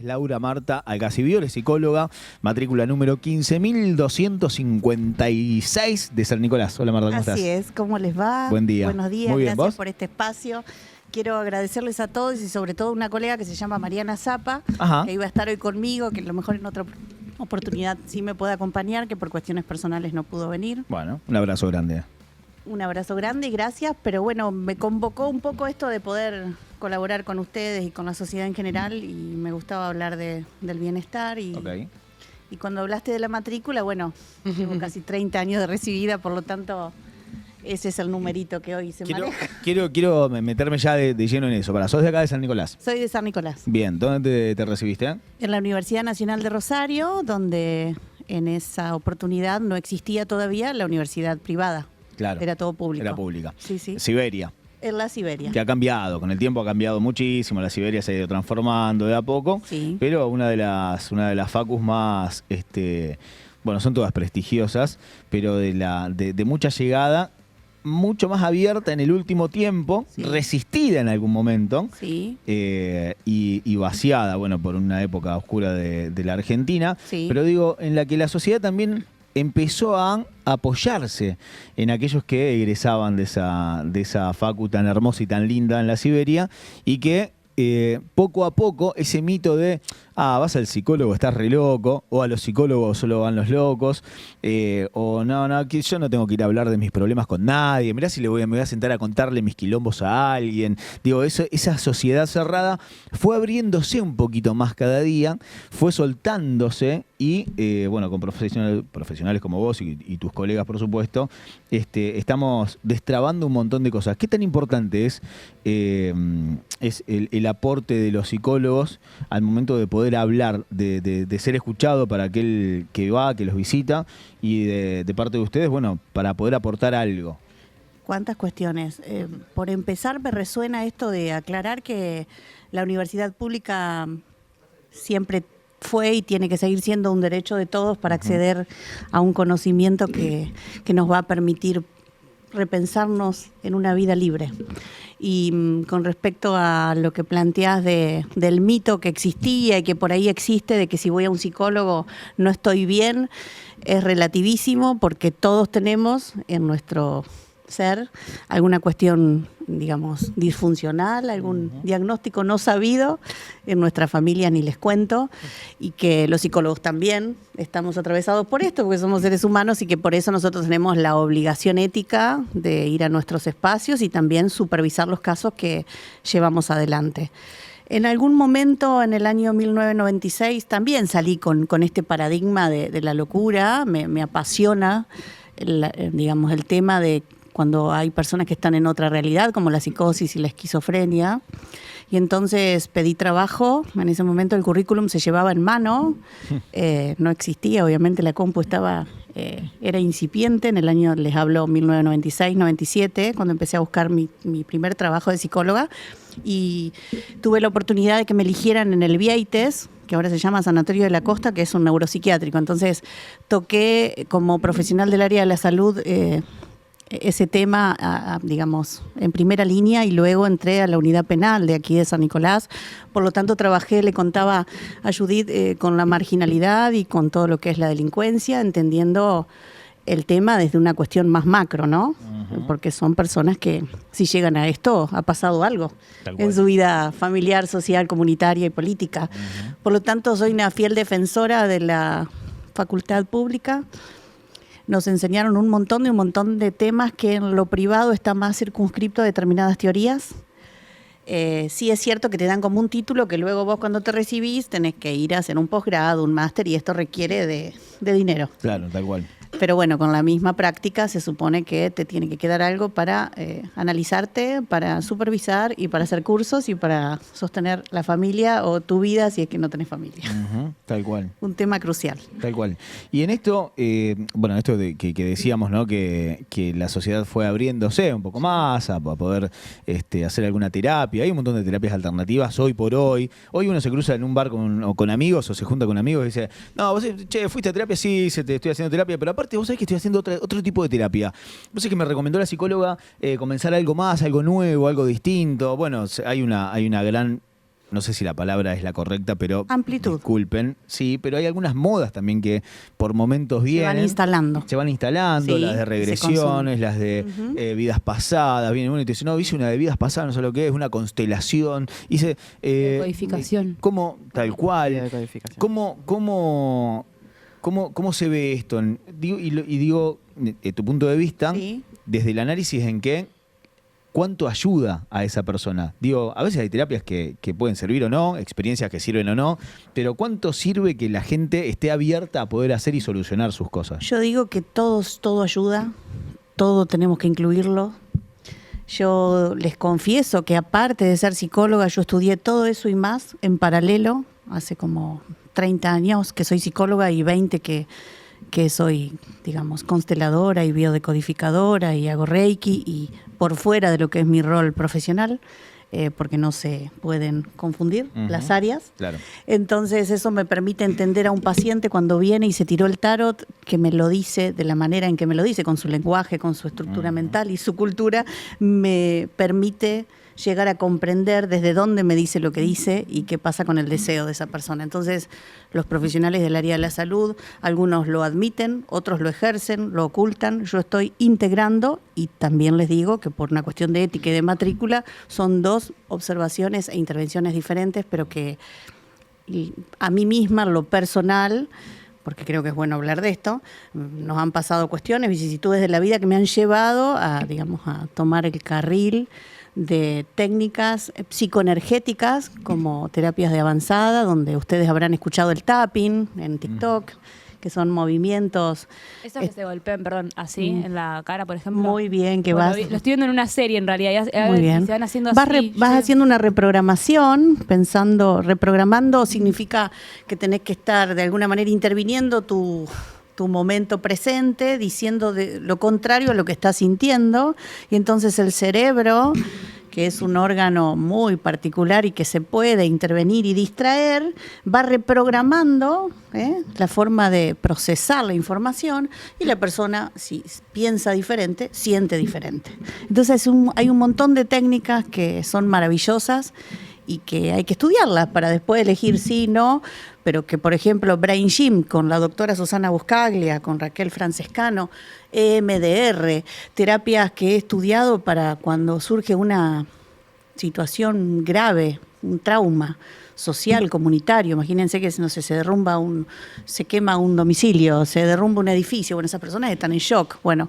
Laura Marta Alcacivior es psicóloga, matrícula número 15.256 de San Nicolás. Hola Marta, ¿cómo estás? Así es, ¿cómo les va? Buen día. Buenos días, Muy bien, gracias ¿vos? por este espacio. Quiero agradecerles a todos y sobre todo a una colega que se llama Mariana Zapa, Ajá. que iba a estar hoy conmigo, que a lo mejor en otra oportunidad sí me puede acompañar, que por cuestiones personales no pudo venir. Bueno, un abrazo grande. Un abrazo grande y gracias, pero bueno, me convocó un poco esto de poder colaborar con ustedes y con la sociedad en general y me gustaba hablar del bienestar y, Ok. y cuando hablaste de la matrícula, bueno, llevo casi 30 años de recibida, por lo tanto ese es el numerito que hoy se maneja. Quiero meterme ya de lleno en eso. ¿Sos de acá de San Nicolás? Soy de San Nicolás, Bien, ¿dónde te recibiste? en la Universidad Nacional de Rosario, donde en esa oportunidad no existía todavía la universidad privada. Claro. Era todo público. Era pública. Sí, sí. Siberia, En la Siberia. que ha cambiado, con el tiempo ha cambiado muchísimo, la Siberia se ha ido transformando de a poco, Sí. pero una de las facus más, bueno, son todas prestigiosas, pero de mucha llegada, mucho más abierta en el último tiempo, Sí. resistida en algún momento, Sí. y vaciada, bueno, por una época oscura de la Argentina, Sí. pero digo, en la que la sociedad también empezó a apoyarse en aquellos que egresaban de esa facu tan hermosa y tan linda en la Siberia, y que poco a poco ese mito de vas al psicólogo, estás re loco, o a los psicólogos solo van los locos, o no, que yo no tengo que ir a hablar de mis problemas con nadie, mirá si me voy a sentar a contarle mis quilombos a alguien. Digo, esa sociedad cerrada fue abriéndose un poquito más cada día, fue soltándose y, bueno, con profesionales como vos y tus colegas, por supuesto, estamos destrabando un montón de cosas. ¿Qué tan importante es el aporte de los psicólogos al momento de poder hablar, de ser escuchado para aquel que va, que los visita, y de parte de ustedes, bueno, para poder aportar algo? ¿Cuántas cuestiones? Por empezar, me resuena esto de aclarar que la universidad pública siempre fue y tiene que seguir siendo un derecho de todos para acceder a un conocimiento que nos va a permitir repensarnos en una vida libre. Y con respecto a lo que planteás del mito que existía y que por ahí existe, de que si voy a un psicólogo no estoy bien, es relativísimo porque todos tenemos en nuestro ser alguna cuestión, digamos, disfuncional, algún diagnóstico no sabido, en nuestra familia ni les cuento, y que los psicólogos también estamos atravesados por esto, porque somos seres humanos y que por eso nosotros tenemos la obligación ética de ir a nuestros espacios y también supervisar los casos que llevamos adelante. En algún momento, en el año 1996, también salí con este paradigma de la locura, me apasiona, digamos, el tema de cuando hay personas que están en otra realidad, como la psicosis y la esquizofrenia. Y entonces pedí trabajo. En ese momento el currículum se llevaba en mano. No existía, obviamente la compu era incipiente. En el año, les hablo, 1996-97, cuando empecé a buscar mi primer trabajo de psicóloga. Y tuve la oportunidad de que me eligieran en el Vieites, que ahora se llama Sanatorio de la Costa, que es un neuropsiquiátrico. Entonces toqué como profesional del área de la salud ese tema, digamos, en primera línea, y luego entré a la unidad penal de aquí de San Nicolás. Por lo tanto, trabajé, le contaba a Judith, con la marginalidad y con todo lo que es la delincuencia, entendiendo el tema desde una cuestión más macro, ¿no? Porque son personas que, si llegan a esto, ha pasado algo en su vida familiar, social, comunitaria y política. Por lo tanto, soy una fiel defensora de la facultad pública. Nos enseñaron un montón de temas que en lo privado está más circunscripto a determinadas teorías. Sí es cierto que te dan como un título que luego vos cuando te recibís tenés que ir a hacer un posgrado, un máster, y esto requiere de dinero. Claro, tal cual. Pero bueno, con la misma práctica se supone que te tiene que quedar algo para analizarte, para supervisar y para hacer cursos y para sostener la familia o tu vida si es que no tenés familia. Tal cual. Un tema crucial. Tal cual. Y en esto, bueno, esto que decíamos, ¿no? Que la sociedad fue abriéndose un poco más a poder hacer alguna terapia. Hay un montón de terapias alternativas hoy por hoy. Hoy uno se cruza en un bar con amigos o se junta con amigos y dice, no, vos, fuiste a terapia, sí, estoy haciendo terapia, pero aparte vos sabés que estoy haciendo otro tipo de terapia. Vos sabés que me recomendó la psicóloga comenzar algo más, algo nuevo, algo distinto. Bueno, hay una gran no sé si la palabra es la correcta, pero amplitud. Disculpen, sí, pero hay algunas modas también que por momentos vienen. Se van instalando, sí, las de regresiones, las de vidas pasadas. Viene uno y te dice, no, hice una de vidas pasadas, no sé lo que es una constelación. Hice codificación. ¿Cómo, tal cual? De codificación. ¿Cómo se ve esto? Digo, tu punto de vista, sí, desde el análisis en que ¿cuánto ayuda a esa persona? Digo, a veces hay terapias que pueden servir o no, experiencias que sirven o no, pero ¿cuánto sirve que la gente esté abierta a poder hacer y solucionar sus cosas? Yo digo que todo ayuda, todo tenemos que incluirlo. Yo les confieso que aparte de ser psicóloga, yo estudié todo eso y más en paralelo, hace como 30 años que soy psicóloga y 20 que soy, digamos, consteladora y biodecodificadora y hago Reiki y por fuera de lo que es mi rol profesional, porque no se pueden confundir las áreas. Claro. Entonces eso me permite entender a un paciente cuando viene y se tiró el tarot, que me lo dice de la manera en que me lo dice, con su lenguaje, con su estructura mental y su cultura, me permite llegar a comprender desde dónde me dice lo que dice y qué pasa con el deseo de esa persona. Entonces, los profesionales del área de la salud, algunos lo admiten, otros lo ejercen, lo ocultan. Yo estoy integrando y también les digo que por una cuestión de ética y de matrícula son 2 observaciones e intervenciones diferentes, pero que a mí misma, en lo personal, porque creo que es bueno hablar de esto, nos han pasado cuestiones, vicisitudes de la vida que me han llevado a, digamos, a tomar el carril de técnicas psicoenergéticas como terapias de avanzada, donde ustedes habrán escuchado el tapping en TikTok, que son movimientos. Esos que se golpean, así, en la cara, por ejemplo. Muy bien, que bueno, vas... Lo estoy viendo en una serie, en realidad. Muy bien. Se van haciendo así. Vas haciendo una reprogramación, reprogramando significa que tenés que estar de alguna manera interviniendo tu momento presente, diciendo lo contrario a lo que estás sintiendo, y entonces el cerebro, que es un órgano muy particular y que se puede intervenir y distraer, va reprogramando la forma de procesar la información, y la persona, si piensa diferente, siente diferente. Entonces hay un montón de técnicas que son maravillosas y que hay que estudiarlas para después elegir sí, no, pero que, por ejemplo, Brain Gym con la doctora Susana Buscaglia, con Raquel Francescano, EMDR, terapias que he estudiado para cuando surge una situación grave, un trauma social, comunitario. Imagínense que, no sé, se quema un domicilio, se derrumba un edificio, bueno, esas personas están en shock. Bueno,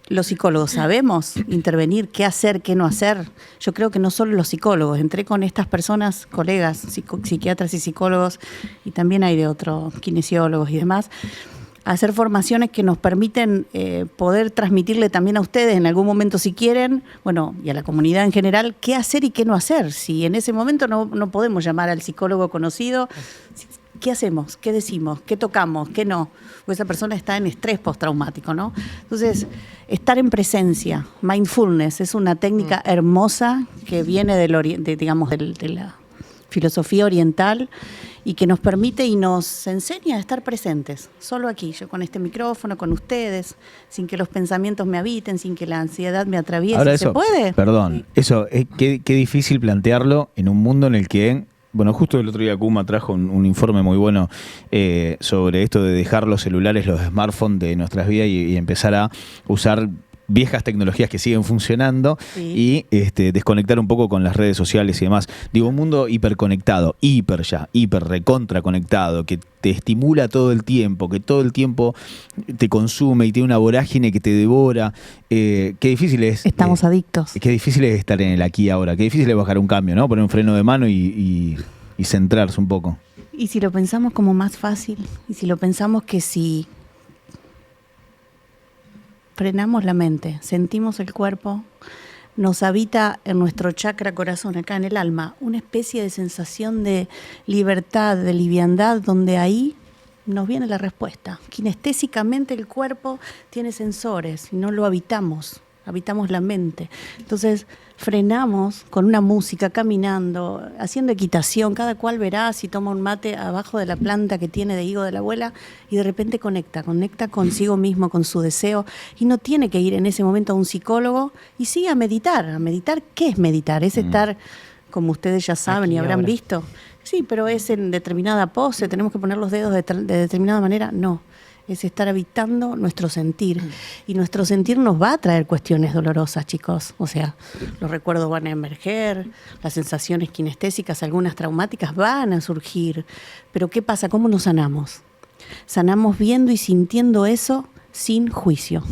los psicólogos sabemos intervenir, qué hacer, qué no hacer. Yo creo que no solo los psicólogos, entré con estas personas, colegas, psiquiatras y psicólogos, y también hay de otros kinesiólogos y demás, a hacer formaciones que nos permiten poder transmitirle también a ustedes en algún momento, si quieren, bueno, y a la comunidad en general, qué hacer y qué no hacer. Si en ese momento no podemos llamar al psicólogo conocido, ¿qué hacemos? ¿Qué decimos? ¿Qué tocamos? ¿Qué no? Porque esa persona está en estrés postraumático, ¿no? Entonces, estar en presencia, mindfulness, es una técnica hermosa que viene de la filosofía oriental y que nos permite y nos enseña a estar presentes, solo aquí, yo con este micrófono, con ustedes, sin que los pensamientos me habiten, sin que la ansiedad me atraviese. Ahora ¿Se eso, puede? Perdón, eso, qué difícil plantearlo en un mundo en el que... Bueno, justo el otro día Kuma trajo un informe muy bueno sobre esto de dejar los celulares, los smartphones de nuestras vidas y empezar a usar viejas tecnologías que siguen funcionando, sí, y desconectar un poco con las redes sociales y demás. Digo, un mundo hiperconectado, hiper recontra conectado, que te estimula todo el tiempo, que todo el tiempo te consume y tiene una vorágine que te devora. Qué difícil es... Estamos adictos. Qué difícil es estar en el aquí y ahora. Qué difícil es bajar un cambio, ¿no? Poner un freno de mano y centrarse un poco. Y si lo pensamos como más fácil, y si lo pensamos que si frenamos la mente, sentimos el cuerpo, nos habita en nuestro chakra corazón, acá en el alma, una especie de sensación de libertad, de liviandad, donde ahí nos viene la respuesta. Kinestésicamente el cuerpo tiene sensores y no lo habitamos la mente. Entonces frenamos con una música, caminando, haciendo equitación, cada cual verá si toma un mate abajo de la planta que tiene de higo de la abuela y de repente conecta consigo mismo, con su deseo, y no tiene que ir en ese momento a un psicólogo y sí a meditar. ¿Qué es meditar? Es estar como ustedes ya saben Aquí y habrán ahora. visto. Sí, pero es en determinada pose, tenemos que poner los dedos de determinada manera. No, es estar habitando nuestro sentir. Y nuestro sentir nos va a traer cuestiones dolorosas, chicos. O sea, los recuerdos van a emerger, las sensaciones kinestésicas, algunas traumáticas van a surgir. Pero ¿qué pasa? ¿Cómo nos sanamos? Sanamos viendo y sintiendo eso sin juicio.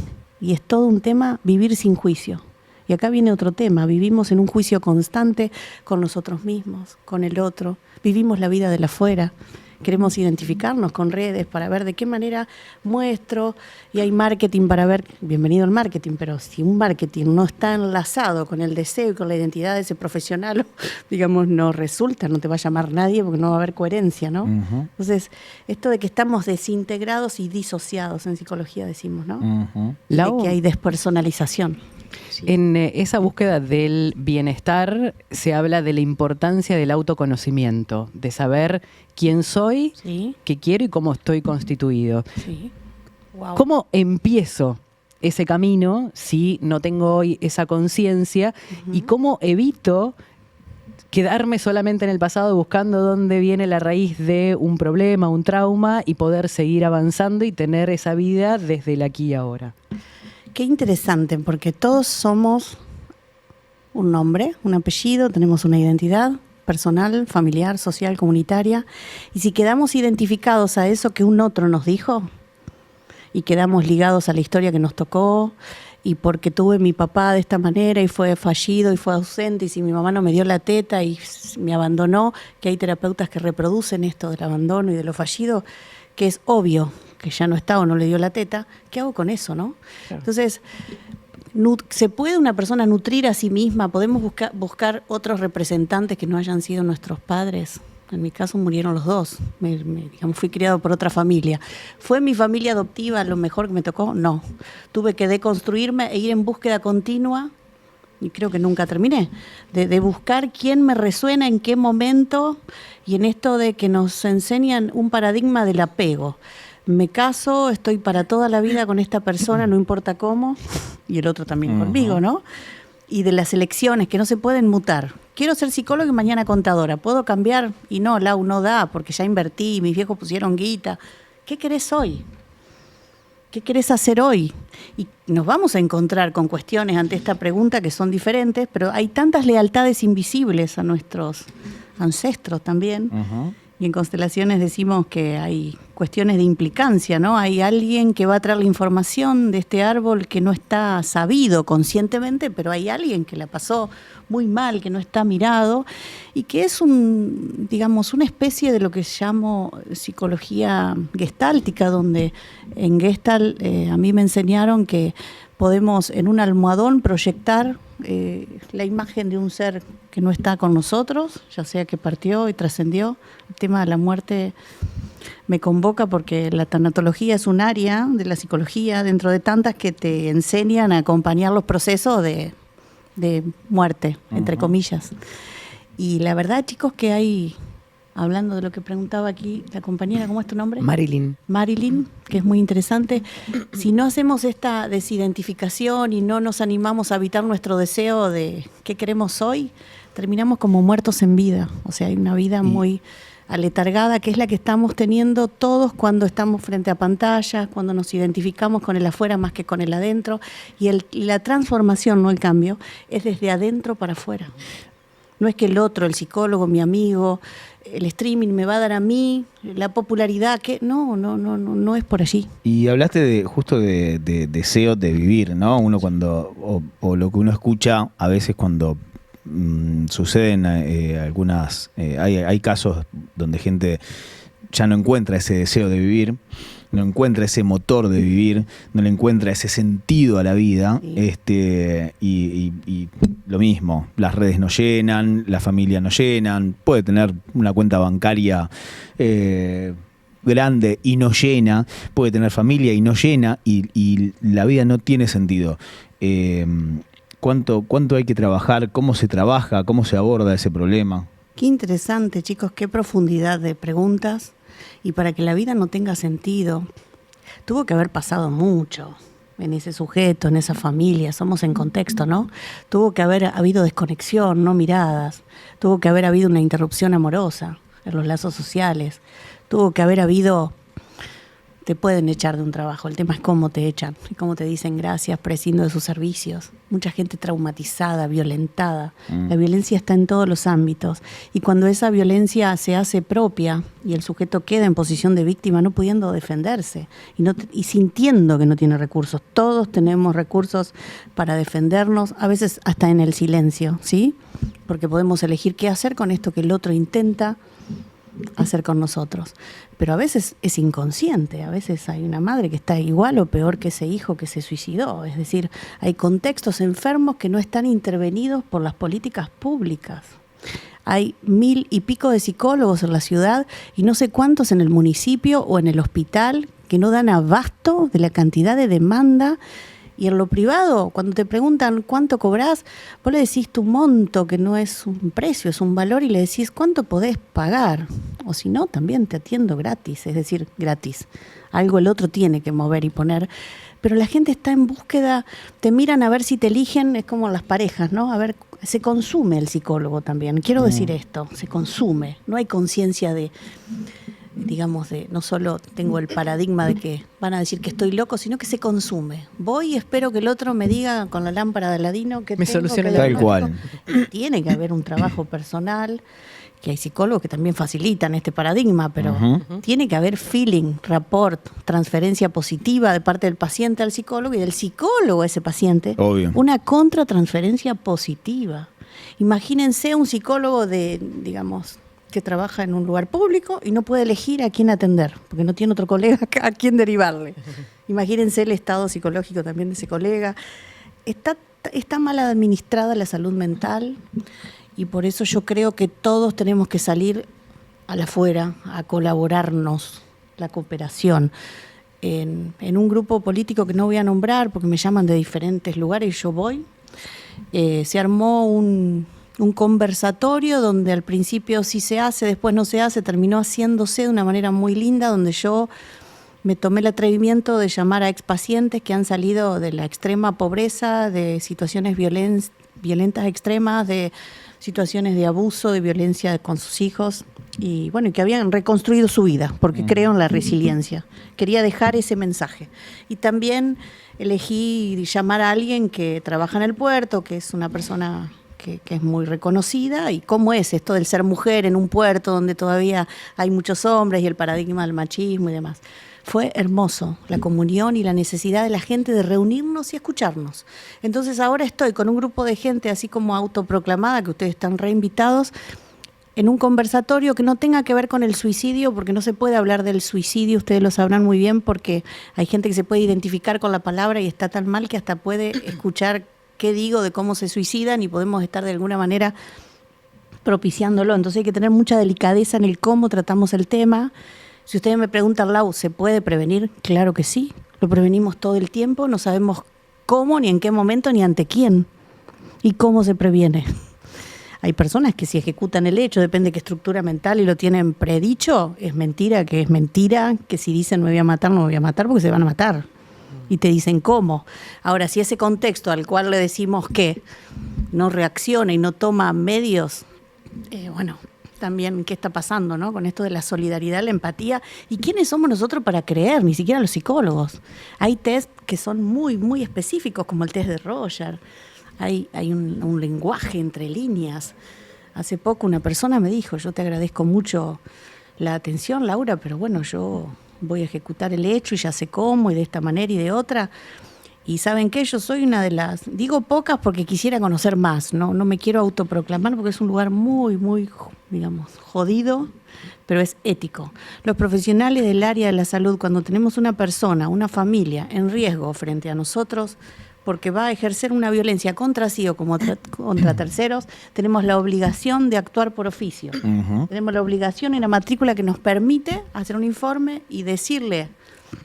Y es todo un tema vivir sin juicio. Y acá viene otro tema, vivimos en un juicio constante con nosotros mismos, con el otro, vivimos la vida del afuera, queremos identificarnos con redes para ver de qué manera muestro, y hay marketing para ver, bienvenido al marketing, pero si un marketing no está enlazado con el deseo y con la identidad de ese profesional, digamos, no resulta, no te va a llamar nadie porque no va a haber coherencia, ¿no? Ujú. Entonces, esto de que estamos desintegrados y disociados, en psicología decimos, ¿no? Ujú. De que hay despersonalización. En esa búsqueda del bienestar se habla de la importancia del autoconocimiento, de saber quién soy, Sí, qué quiero y cómo estoy constituido. sí. Wow. ¿Cómo empiezo ese camino si no tengo hoy esa conciencia? ¿Y cómo evito quedarme solamente en el pasado buscando dónde viene la raíz de un problema, un trauma, y poder seguir avanzando y tener esa vida desde el aquí y ahora? Qué interesante, porque todos somos un nombre, un apellido, tenemos una identidad personal, familiar, social, comunitaria, y si quedamos identificados a eso que un otro nos dijo, y quedamos ligados a la historia que nos tocó, y porque tuve mi papá de esta manera y fue fallido y fue ausente, y si mi mamá no me dio la teta y me abandonó, que hay terapeutas que reproducen esto del abandono y de lo fallido, que es obvio que ya no está o no le dio la teta, ¿qué hago con eso, no? Claro. Entonces, ¿se puede una persona nutrir a sí misma? ¿Podemos buscar otros representantes que no hayan sido nuestros padres? En mi caso murieron los dos. Digamos, fui criado por otra familia. ¿Fue mi familia adoptiva lo mejor que me tocó? No. Tuve que deconstruirme e ir en búsqueda continua, y creo que nunca terminé, de buscar quién me resuena, en qué momento, y en esto de que nos enseñan un paradigma del apego. Me caso, estoy para toda la vida con esta persona, no importa cómo, y el otro también conmigo, ¿no? Y de las elecciones que no se pueden mutar. Quiero ser psicóloga y mañana contadora. ¿Puedo cambiar? Y no, Lau, no da, porque ya invertí, mis viejos pusieron guita. ¿Qué querés hoy? ¿Qué querés hacer hoy? Y nos vamos a encontrar con cuestiones ante esta pregunta que son diferentes, pero hay tantas lealtades invisibles a nuestros ancestros también. Ujú. Y en constelaciones decimos que hay cuestiones de implicancia, ¿no? Hay alguien que va a traer la información de este árbol que no está sabido conscientemente, pero hay alguien que la pasó muy mal, que no está mirado, y que es digamos, una especie de lo que llamo psicología gestáltica, donde en Gestalt a mí me enseñaron que podemos en un almohadón proyectar la imagen de un ser que no está con nosotros, ya sea que partió y trascendió. El tema de la muerte me convoca porque la tanatología es un área de la psicología, dentro de tantas que te enseñan a acompañar los procesos de muerte, entre comillas. Y la verdad, chicos, que hay, hablando de lo que preguntaba aquí la compañera, ¿cómo es tu nombre? Marilyn. Marilyn, que es muy interesante. Si no hacemos esta desidentificación y no nos animamos a habitar nuestro deseo de qué queremos hoy, terminamos como muertos en vida. O sea, hay una vida muy aletargada, que es la que estamos teniendo todos cuando estamos frente a pantallas, cuando nos identificamos con el afuera más que con el adentro. Y la transformación, no el cambio, es desde adentro para afuera. No es que el otro, el psicólogo, mi amigo, el streaming me va a dar a mí la popularidad, que no es por allí. Y hablaste justo de deseos de vivir, ¿no? Uno cuando, o lo que uno escucha a veces cuando suceden algunas, hay casos donde gente ya no encuentra ese deseo de vivir, no encuentra ese motor de vivir, no le encuentra ese sentido a la vida, Sí. y lo mismo, las redes no llenan, la familia no llenan, puede tener una cuenta bancaria grande y no llena, puede tener familia y no llena, y la vida no tiene sentido. ¿Cuánto hay que trabajar? ¿Cómo se trabaja? ¿Cómo se aborda ese problema? Qué interesante, chicos, qué profundidad de preguntas. Y para que la vida no tenga sentido, tuvo que haber pasado mucho, en ese sujeto, en esa familia, somos en contexto, ¿no? Tuvo que haber habido desconexión, no miradas, tuvo que haber habido una interrupción amorosa en los lazos sociales, tuvo que haber habido... Te pueden echar de un trabajo, el tema es cómo te echan, y cómo te dicen gracias, prescindo de sus servicios. Mucha gente traumatizada, violentada. La violencia está en todos los ámbitos. Y cuando esa violencia se hace propia y el sujeto queda en posición de víctima, no pudiendo defenderse y sintiendo que no tiene recursos. Todos tenemos recursos para defendernos, a veces hasta en el silencio, ¿sí? Porque podemos elegir qué hacer con esto que el otro intenta hacer con nosotros. Pero a veces es inconsciente, a veces hay una madre que está igual o peor que ese hijo que se suicidó. Es decir, hay contextos enfermos que no están intervenidos por las políticas públicas. Hay 1000 y pico de psicólogos en la ciudad y no sé cuántos en el municipio o en el hospital que no dan abasto de la cantidad de demanda. Y en lo privado, cuando te preguntan cuánto cobrás, vos le decís tu monto, que no es un precio, es un valor, y le decís cuánto podés pagar. O si no, también te atiendo gratis, es decir, gratis. Algo el otro tiene que mover y poner. Pero la gente está en búsqueda, te miran a ver si te eligen, es como las parejas, ¿no? A ver, se consume el psicólogo también. Quiero decir esto, se consume. No hay conciencia de... digamos, no solo tengo el paradigma de que van a decir que estoy loco, sino que se consume. Voy y espero que el otro me diga con la lámpara de Aladino que me tengo solucione que tal cual. Tiene que haber un trabajo personal, que hay psicólogos que también facilitan este paradigma, pero tiene que haber feeling, rapport, transferencia positiva de parte del paciente al psicólogo y del psicólogo a ese paciente. Obvio. Una contratransferencia positiva. Imagínense un psicólogo que trabaja en un lugar público y no puede elegir a quién atender, porque no tiene otro colega a quién derivarle. Imagínense el estado psicológico también de ese colega. Está mal administrada la salud mental y por eso yo creo que todos tenemos que salir a la afuera a colaborarnos, la cooperación. En un grupo político que no voy a nombrar porque me llaman de diferentes lugares y yo voy, se armó un conversatorio donde al principio sí se hace, después no se hace, terminó haciéndose de una manera muy linda, donde yo me tomé el atrevimiento de llamar a expacientes que han salido de la extrema pobreza, de situaciones violentas extremas, de situaciones de abuso, de violencia con sus hijos, y bueno, que habían reconstruido su vida, porque creo en la resiliencia. Quería dejar ese mensaje. Y también elegí llamar a alguien que trabaja en el puerto, que es una persona... que es muy reconocida, y cómo es esto del ser mujer en un puerto donde todavía hay muchos hombres y el paradigma del machismo y demás. Fue hermoso la comunión y la necesidad de la gente de reunirnos y escucharnos. Entonces ahora estoy con un grupo de gente así como autoproclamada, que ustedes están reinvitados, en un conversatorio que no tenga que ver con el suicidio, porque no se puede hablar del suicidio, ustedes lo sabrán muy bien, porque hay gente que se puede identificar con la palabra y está tan mal que hasta puede escuchar qué digo de cómo se suicidan y podemos estar de alguna manera propiciándolo. Entonces hay que tener mucha delicadeza en el cómo tratamos el tema. Si ustedes me preguntan, Lau, ¿se puede prevenir? Claro que sí, lo prevenimos todo el tiempo, no sabemos cómo, ni en qué momento, ni ante quién. ¿Y cómo se previene? Hay personas que si ejecutan el hecho, depende de qué estructura mental y lo tienen predicho, es mentira, que si dicen me voy a matar, no me voy a matar porque se van a matar. Y te dicen cómo. Ahora, si ese contexto al cual le decimos que no reacciona y no toma medios, también qué está pasando, ¿no? Con esto de la solidaridad, la empatía. ¿Y quiénes somos nosotros para creer? Ni siquiera los psicólogos. Hay test que son muy, muy específicos, como el test de Roger. Hay un lenguaje entre líneas. Hace poco una persona me dijo, yo te agradezco mucho la atención, Laura, pero bueno, yo voy a ejecutar el hecho y ya sé cómo, y de esta manera y de otra. Y ¿saben qué? Yo soy una de las... Digo pocas porque quisiera conocer más, ¿no? No me quiero autoproclamar porque es un lugar muy, muy, digamos, jodido, pero es ético. Los profesionales del área de la salud, cuando tenemos una persona, una familia en riesgo frente a nosotros, porque va a ejercer una violencia contra sí o contra terceros, tenemos la obligación de actuar por oficio. Tenemos la obligación y la matrícula que nos permite hacer un informe y decirle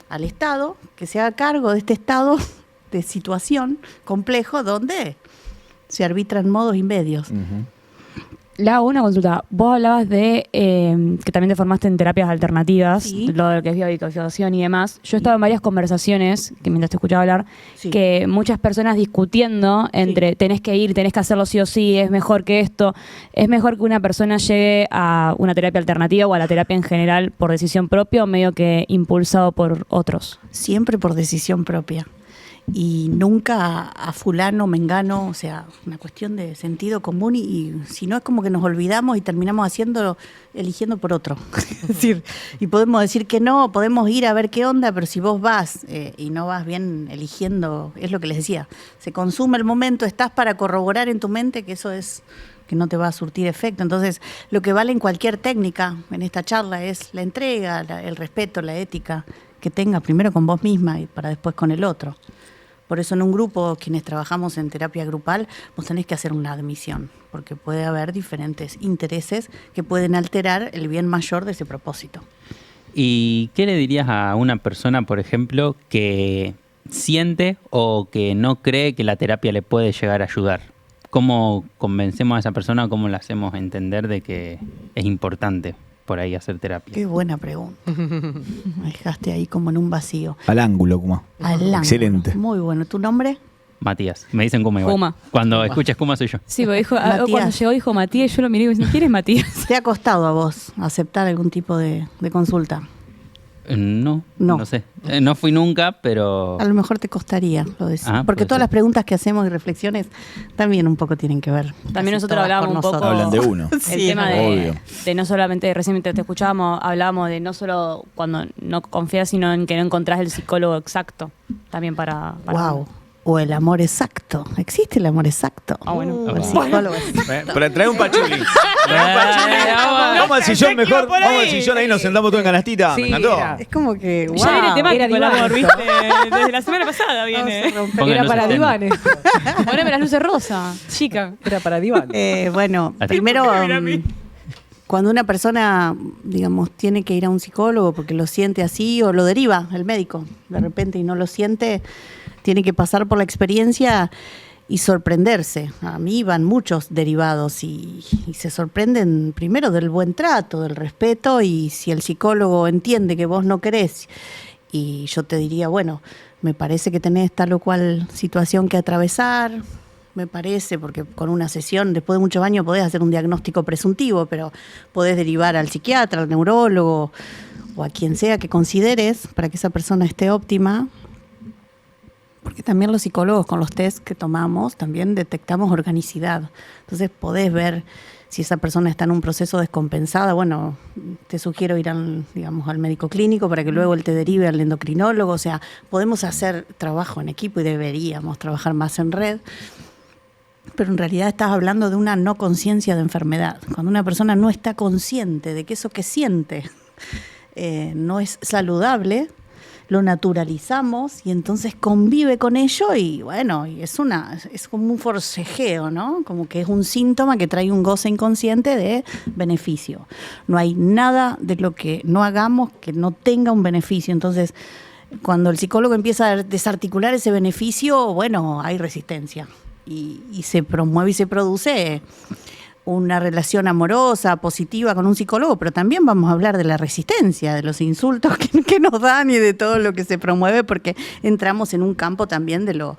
al Estado que se haga cargo de este estado de situación complejo donde se arbitran modos y medios. Le hago una consulta. Vos hablabas de que también te formaste en terapias alternativas, Sí. lo de que es biodecodificación y demás. Yo he estado en varias conversaciones, que mientras te escuchaba hablar, Sí. que muchas personas discutiendo entre tenés que ir, tenés que hacerlo sí o sí, es mejor que esto. ¿Es mejor que una persona llegue a una terapia alternativa o a la terapia en general por decisión propia o medio que impulsado por otros? Siempre por decisión propia. Y nunca a fulano, mengano, o sea, una cuestión de sentido común y si no es como que nos olvidamos y terminamos eligiendo por otro. Es decir, y podemos decir que no, podemos ir a ver qué onda, pero si vos vas y no vas bien eligiendo, es lo que les decía, se consume el momento, estás para corroborar en tu mente que eso es que no te va a surtir efecto. Entonces, lo que vale en cualquier técnica en esta charla es la entrega, el respeto, la ética que tengas primero con vos misma y para después con el otro. Por eso en un grupo, quienes trabajamos en terapia grupal, vos tenés que hacer una admisión, porque puede haber diferentes intereses que pueden alterar el bien mayor de ese propósito. ¿Y qué le dirías a una persona, por ejemplo, que siente o que no cree que la terapia le puede llegar a ayudar? ¿Cómo convencemos a esa persona, cómo le hacemos entender de que es importante por ahí hacer terapia? Qué buena pregunta. Me dejaste ahí como en un vacío. Al ángulo, Kuma. Al ángulo. Excelente. Muy bueno. ¿Tu nombre? Matías, me dicen Kuma igual. Kuma. Cuando escuches Kuma soy yo. Sí, porque dijo, Matías. cuando llegó dijo Matías y yo lo miré y me dije, ¿quién es Matías? ¿Te ha costado a vos aceptar algún tipo de consulta? No, No. no sé. No fui nunca, pero... A lo mejor te costaría, lo decís. Ah, porque puede todas ser. las preguntas que hacemos y reflexiones también un poco tienen que ver. También casi nosotros todas hablábamos por un poco- Hablan de uno. El Sí, tema obvio. de no solamente, recién mientras te escuchábamos, hablábamos de no solo cuando no confías, sino en que no encontrás el psicólogo exacto. También para Wow. O el amor exacto. ¿Existe el amor exacto? Ah, bueno. El psicólogo exacto. Pero trae un pachuli. Vamos al sillón mejor. Vamos al sillón, ahí nos sentamos todos en canastita. Sí, Me encantó. era. Es como que, wow. Ya viene Era temático el amor, diván. ¿viste? Desde la semana pasada Vamos a viene. romper. Pongan Era los para sistemas. divanes. Poneme las luces rosa, chica. Era para divanes. Bueno, primero, cuando una persona, digamos, tiene que ir a un psicólogo porque lo siente así o lo deriva el médico de repente y no lo siente, tiene que pasar por la experiencia y sorprenderse. A mí van muchos derivados y se sorprenden primero del buen trato, del respeto y si el psicólogo entiende que vos no querés y yo te diría, bueno, me parece que tenés tal o cual situación que atravesar, me parece, porque con una sesión, después de muchos años, podés hacer un diagnóstico presuntivo, pero podés derivar al psiquiatra, al neurólogo o a quien sea que consideres para que esa persona esté óptima. Porque también los psicólogos con los test que tomamos también detectamos organicidad. Entonces podés ver si esa persona está en un proceso descompensada. Bueno, te sugiero ir al médico clínico para que luego él te derive al endocrinólogo. O sea, podemos hacer trabajo en equipo y deberíamos trabajar más en red. Pero en realidad estás hablando de una no conciencia de enfermedad. Cuando una persona no está consciente de que eso que siente no es saludable, lo naturalizamos y entonces convive con ello y bueno, y es como un forcejeo, ¿no? Como que es un síntoma que trae un goce inconsciente de beneficio. No hay nada de lo que no hagamos que no tenga un beneficio. Entonces, cuando el psicólogo empieza a desarticular ese beneficio, bueno, hay resistencia y se promueve y se produce una relación amorosa, positiva con un psicólogo, pero también vamos a hablar de la resistencia, de los insultos que nos dan y de todo lo que se promueve, porque entramos en un campo también de lo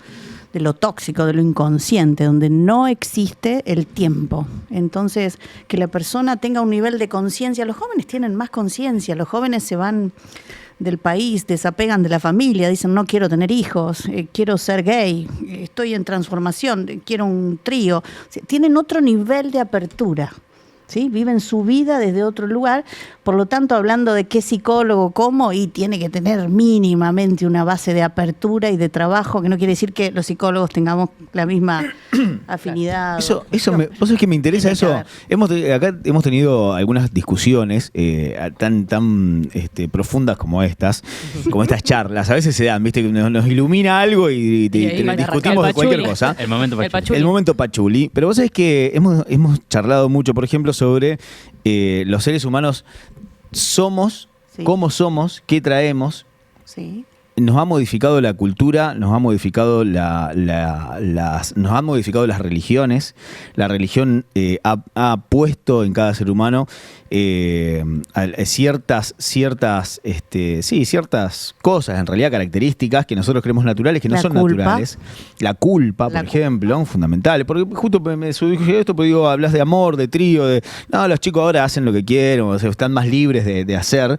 tóxico, de lo inconsciente, donde no existe el tiempo. Entonces, que la persona tenga un nivel de conciencia, los jóvenes tienen más conciencia, los jóvenes se van del país, desapegan de la familia, dicen no quiero tener hijos, quiero ser gay, estoy en transformación, quiero un trío. O sea, tienen otro nivel de apertura, ¿sí? Viven su vida desde otro lugar, por lo tanto hablando de qué psicólogo, cómo, y tiene que tener mínimamente una base de apertura y de trabajo, que no quiere decir que los psicólogos tengamos la misma afinidad. Vos sabés que me interesa Tiene que eso. Acá hemos tenido algunas discusiones tan profundas como estas charlas. A veces se dan, viste, que nos ilumina algo y ahí me discutimos de arranca el cualquier pachuli. cosa. El momento El Pachuli. pachuli. El momento pachuli. Pero vos sabés que hemos charlado mucho, por ejemplo, sobre los seres humanos somos, Sí. cómo somos, qué traemos. Sí. nos ha modificado la cultura, nos ha modificado nos han modificado las religiones. La religión ha puesto en cada ser humano ciertas cosas, en realidad características que nosotros creemos naturales, que no son naturales. La culpa, por ejemplo, fundamental. Porque justo me surgió esto, porque digo, hablas de amor, de trío, no, los chicos ahora hacen lo que quieren, o sea, están más libres de hacer.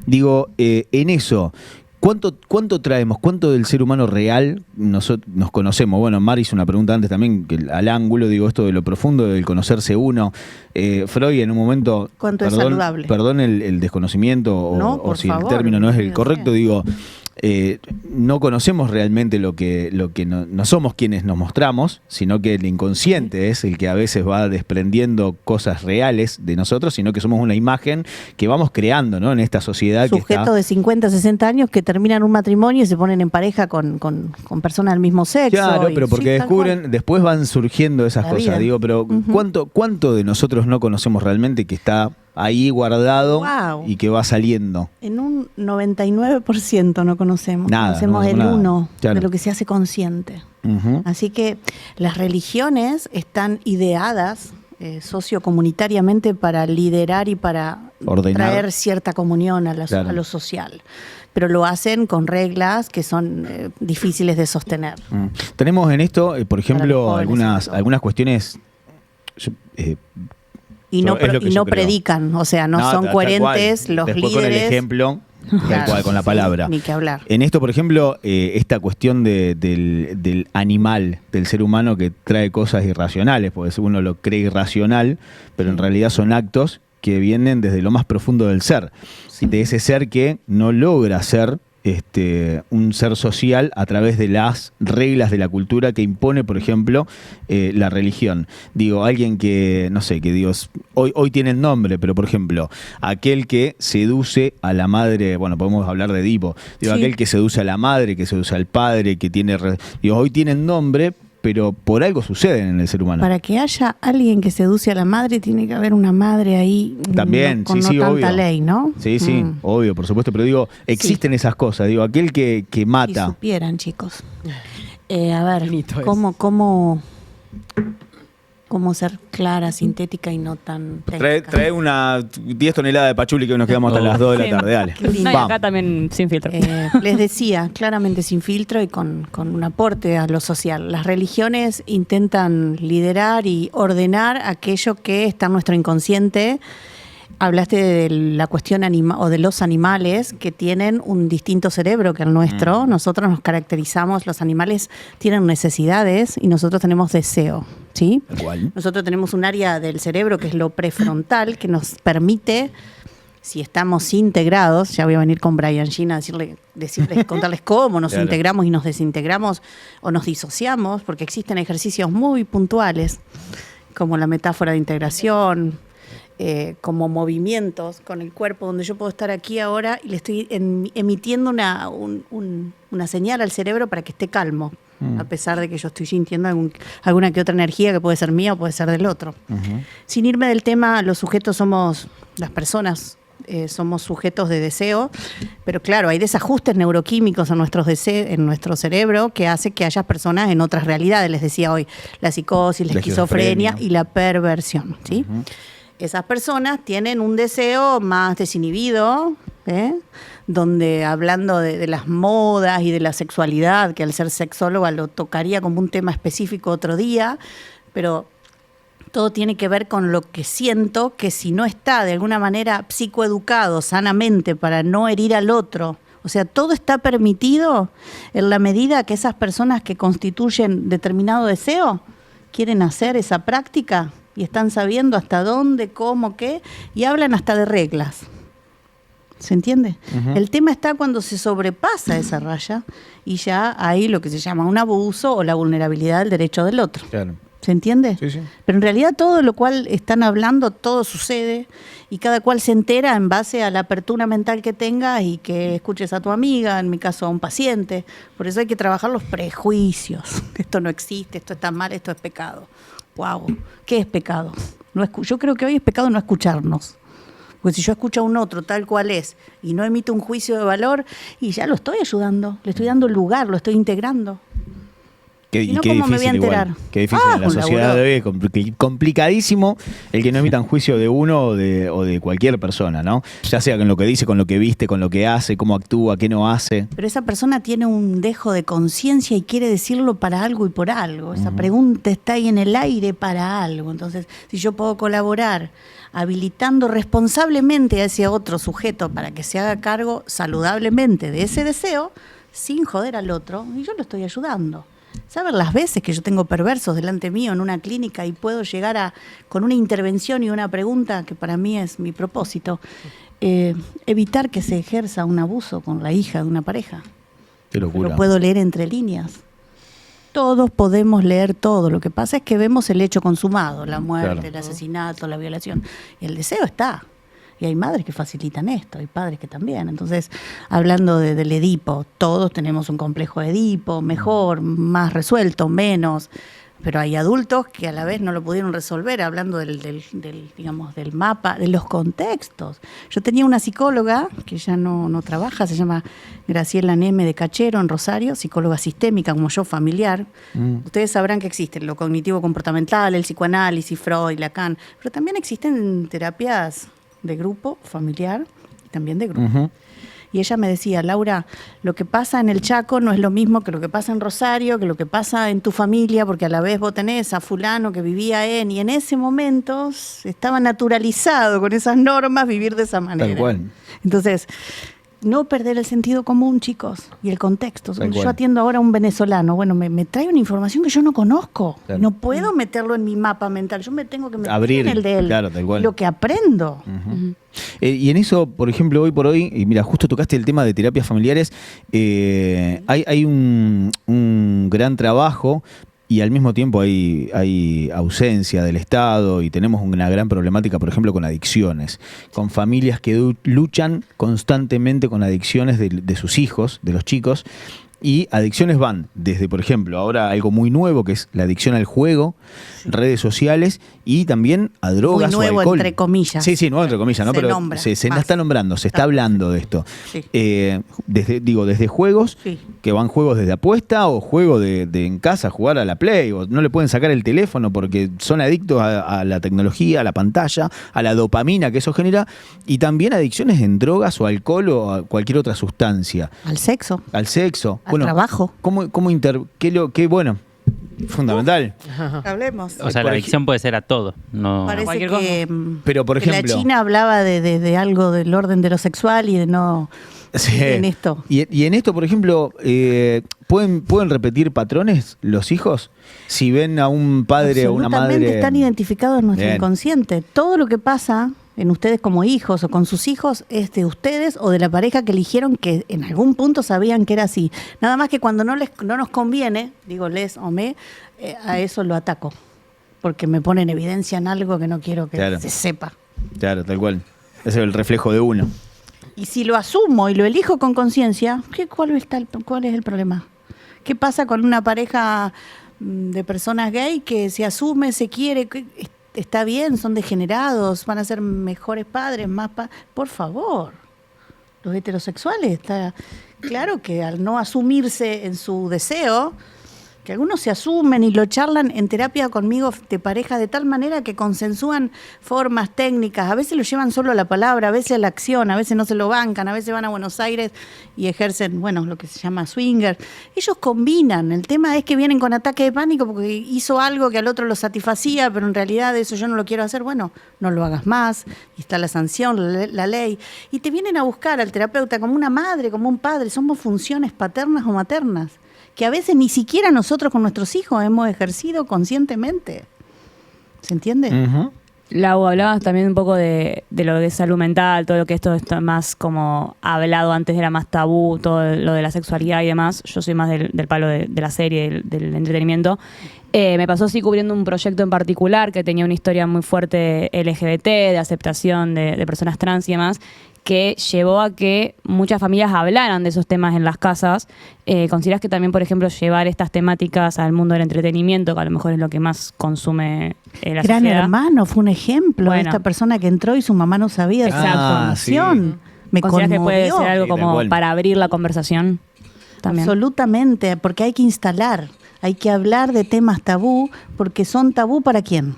Digo, en eso, ¿cuánto traemos? ¿Cuánto del ser humano real nos conocemos? Bueno, Mar hizo una pregunta antes también, que al ángulo, digo, esto de lo profundo, del conocerse uno. Freud en un momento, ¿cuánto es saludable? Perdón el desconocimiento o si favor, el término no es el correcto, digo, no conocemos realmente lo que no somos quienes nos mostramos, sino que el inconsciente es el que a veces va desprendiendo cosas reales de nosotros, sino que somos una imagen que vamos creando, ¿no? En esta sociedad. Sujetos de 50, 60 años que terminan un matrimonio y se ponen en pareja con personas del mismo sexo. Claro, pero porque descubren, después van surgiendo esas cosas. Vida. Digo, pero ¿cuánto de nosotros no conocemos realmente que está ahí guardado y que va saliendo? En un 99% no conocemos. Conocemos el 1% de lo que se hace consciente. Así que las religiones están ideadas sociocomunitariamente para liderar y para ordenar, traer cierta comunión a lo social. Pero lo hacen con reglas que son difíciles de sostener. Tenemos en esto, por ejemplo, algunas cuestiones... Y no predican, o sea, no son coherentes los Después líderes. Con el ejemplo, tal cual, con la palabra. Ni que hablar. En esto, por ejemplo, esta cuestión del animal, del ser humano que trae cosas irracionales, porque uno lo cree irracional, pero en realidad son actos que vienen desde lo más profundo del ser. Y de ese ser que no logra ser un ser social a través de las reglas de la cultura que impone, por ejemplo, la religión. Digo, alguien que, no sé, que Dios hoy tiene el nombre, pero por ejemplo, aquel que seduce a la madre, bueno, podemos hablar de Edipo, digo, aquel que seduce a la madre, que seduce al padre, que tiene, digo, hoy tienen nombre, pero por algo sucede en el ser humano. Para que haya alguien que seduce a la madre, tiene que haber una madre ahí. También, con sí, no obvio. tanta ley, ¿no? Sí, obvio, por supuesto. Pero digo, existen esas cosas. Digo, aquel que mata. Si supieran, chicos. A ver, ¿cómo ser clara, sintética y no tan técnica? Trae una 10 toneladas de pachuli que nos quedamos hasta las 2 de la tarde. Dale. No, y acá también sin filtro. Les decía, claramente sin filtro y con un aporte a lo social. Las religiones intentan liderar y ordenar aquello que está en nuestro inconsciente. Hablaste de la cuestión o de los animales que tienen un distinto cerebro que el nuestro. Nosotros nos caracterizamos, los animales tienen necesidades y nosotros tenemos deseo, ¿sí? ¿Cuál? Nosotros tenemos un área del cerebro que es lo prefrontal, que nos permite, si estamos integrados, ya voy a venir con Brian Sheen a decirles, contarles cómo nos integramos y nos desintegramos o nos disociamos, porque existen ejercicios muy puntuales, como la metáfora de integración, como movimientos con el cuerpo, donde yo puedo estar aquí ahora y le estoy emitiendo una señal al cerebro para que esté calmo, a pesar de que yo estoy sintiendo alguna que otra energía que puede ser mía o puede ser del otro. Sin irme del tema, los sujetos somos, las personas somos sujetos de deseo, pero claro, hay desajustes neuroquímicos en nuestro cerebro que hace que haya personas en otras realidades. Les decía hoy, la psicosis, la esquizofrenia y la perversión, ¿sí? Esas personas tienen un deseo más desinhibido, donde hablando de las modas y de la sexualidad, que al ser sexóloga lo tocaría como un tema específico otro día, pero todo tiene que ver con lo que siento, que si no está de alguna manera psicoeducado sanamente para no herir al otro, o sea, todo está permitido en la medida que esas personas que constituyen determinado deseo quieren hacer esa práctica y están sabiendo hasta dónde, cómo, qué, y hablan hasta de reglas. ¿Se entiende? El tema está cuando se sobrepasa esa raya y ya hay lo que se llama un abuso o la vulnerabilidad del derecho del otro. Claro. ¿Se entiende? Sí. Pero en realidad todo lo cual están hablando, todo sucede y cada cual se entera en base a la apertura mental que tengas y que escuches a tu amiga, en mi caso a un paciente. Por eso hay que trabajar los prejuicios. Esto no existe, esto está mal, esto es pecado. Wow, ¿qué es pecado? Yo creo que hoy es pecado no escucharnos. Porque si yo escucho a un otro tal cual es y no emito un juicio de valor, y ya lo estoy ayudando, le estoy dando lugar, lo estoy integrando. Y no, qué ¿cómo me voy a difícil enterar? igual. Qué difícil en la con sociedad laburo. de hoy, complicadísimo el que no emitan juicio de uno o de cualquier persona, ¿no? Ya sea con lo que dice, con lo que viste, con lo que hace, cómo actúa, qué no hace. Pero esa persona tiene un dejo de conciencia y quiere decirlo para algo y por algo. Esa pregunta está ahí en el aire para algo. Entonces, si yo puedo colaborar habilitando responsablemente a ese otro sujeto para que se haga cargo saludablemente de ese deseo, sin joder al otro, y yo lo estoy ayudando. ¿Saben las veces que yo tengo perversos delante mío en una clínica y puedo llegar con una intervención y una pregunta que para mí es mi propósito, evitar que se ejerza un abuso con la hija de una pareja? Qué locura. Lo puedo leer entre líneas. Todos podemos leer todo. Lo que pasa es que vemos el hecho consumado, la muerte, Claro. el asesinato, la violación. Y el deseo está. Y hay madres que facilitan esto, hay padres que también. Entonces, hablando del Edipo, todos tenemos un complejo de Edipo, mejor, más resuelto, menos. Pero hay adultos que a la vez no lo pudieron resolver, hablando digamos, del mapa, de los contextos. Yo tenía una psicóloga que ya no trabaja, se llama Graciela Neme de Cachero, en Rosario, psicóloga sistémica, como yo, familiar. Ustedes sabrán que existen lo cognitivo-comportamental, el psicoanálisis, Freud, Lacan, pero también existen terapias de grupo, familiar, y también de grupo. Ujú. Y ella me decía, Laura, lo que pasa en el Chaco no es lo mismo que lo que pasa en Rosario, que lo que pasa en tu familia, porque a la vez vos tenés a fulano que vivía y en ese momento estaba naturalizado con esas normas vivir de esa manera. Tal cual. Entonces, no perder el sentido común, chicos, y el contexto. Tal Yo cual. atiendo ahora a un venezolano, bueno, me trae una información que yo no conozco. Claro. No puedo meterlo en mi mapa mental, yo me tengo que meter Abrir, en el de él. claro, tal cual. Lo que aprendo. Y en eso, por ejemplo, hoy por hoy, y mira, justo tocaste el tema de terapias familiares, hay un gran trabajo y al mismo tiempo hay ausencia del Estado y tenemos una gran problemática, por ejemplo, con adicciones, con familias que luchan constantemente con adicciones de sus hijos, de los chicos. Y adicciones van desde, por ejemplo, ahora algo muy nuevo que es la adicción al juego, redes sociales y también a drogas Muy nuevo, o alcohol. entre comillas. Sí, nuevo entre comillas, ¿no? Se Pero nombra se más. está nombrando, se está hablando de esto. Sí. Desde juegos, Sí. que van juegos desde apuesta o juego de en casa jugar a la Play, o no le pueden sacar el teléfono porque son adictos a la tecnología, a la pantalla, a la dopamina que eso genera, y también adicciones en drogas o alcohol o a cualquier otra sustancia. Al sexo. Al sexo. Al trabajo. Qué bueno, fundamental. Hablemos. O sea, Por la adicción puede ser a todo. No, Parece cualquier que, Pero, por que ejemplo- la China hablaba de algo del orden de lo sexual y de no Sí. en esto. Y en esto, por ejemplo, ¿pueden repetir patrones los hijos? Si ven a un padre o una Absolutamente madre. están identificados en nuestro Bien. inconsciente. Todo lo que pasa en ustedes como hijos o con sus hijos es de ustedes o de la pareja que eligieron, que en algún punto sabían que era así. Nada más que cuando no nos conviene, digo les o me, a eso lo ataco. Porque me pone en evidencia en algo que no quiero que Claro. se sepa. Claro, tal cual. Ese es el reflejo de uno. Y si lo asumo y lo elijo con conciencia, ¿cuál es el problema? ¿Qué pasa con una pareja de personas gay que se asume, se quiere, que está bien, son degenerados, van a ser mejores padres, por favor? Los heterosexuales, está claro que al no asumirse en su deseo, que algunos se asumen y lo charlan en terapia conmigo de pareja de tal manera que consensúan formas, técnicas, a veces lo llevan solo a la palabra, a veces a la acción, a veces no se lo bancan, a veces van a Buenos Aires y ejercen, bueno, lo que se llama swinger. Ellos combinan, el tema es que vienen con ataque de pánico porque hizo algo que al otro lo satisfacía, pero en realidad eso yo no lo quiero hacer, bueno, no lo hagas más, y está la sanción, la ley, y te vienen a buscar al terapeuta como una madre, como un padre, somos funciones paternas o maternas, que a veces ni siquiera nosotros con nuestros hijos hemos ejercido conscientemente. ¿Se entiende? Ujú. Lau, hablabas también un poco de lo de salud mental, todo lo que esto está más como hablado, antes era más tabú, todo lo de la sexualidad y demás. Yo soy más del palo de la serie, del entretenimiento. Me pasó así cubriendo un proyecto en particular que tenía una historia muy fuerte LGBT, de aceptación de personas trans y demás, que llevó a que muchas familias hablaran de esos temas en las casas. ¿Considerás que también, por ejemplo, llevar estas temáticas al mundo del entretenimiento, que a lo mejor es lo que más consume la Gran sociedad? Hermano fue un ejemplo. Bueno. Esta persona que entró y su mamá no sabía de esa información. Me ¿Considerás que puede conmovió. ser algo Sí, tal como cual. para abrir la conversación? También. Absolutamente, porque hay que instalar, hay que hablar de temas tabú, porque son tabú ¿para quién?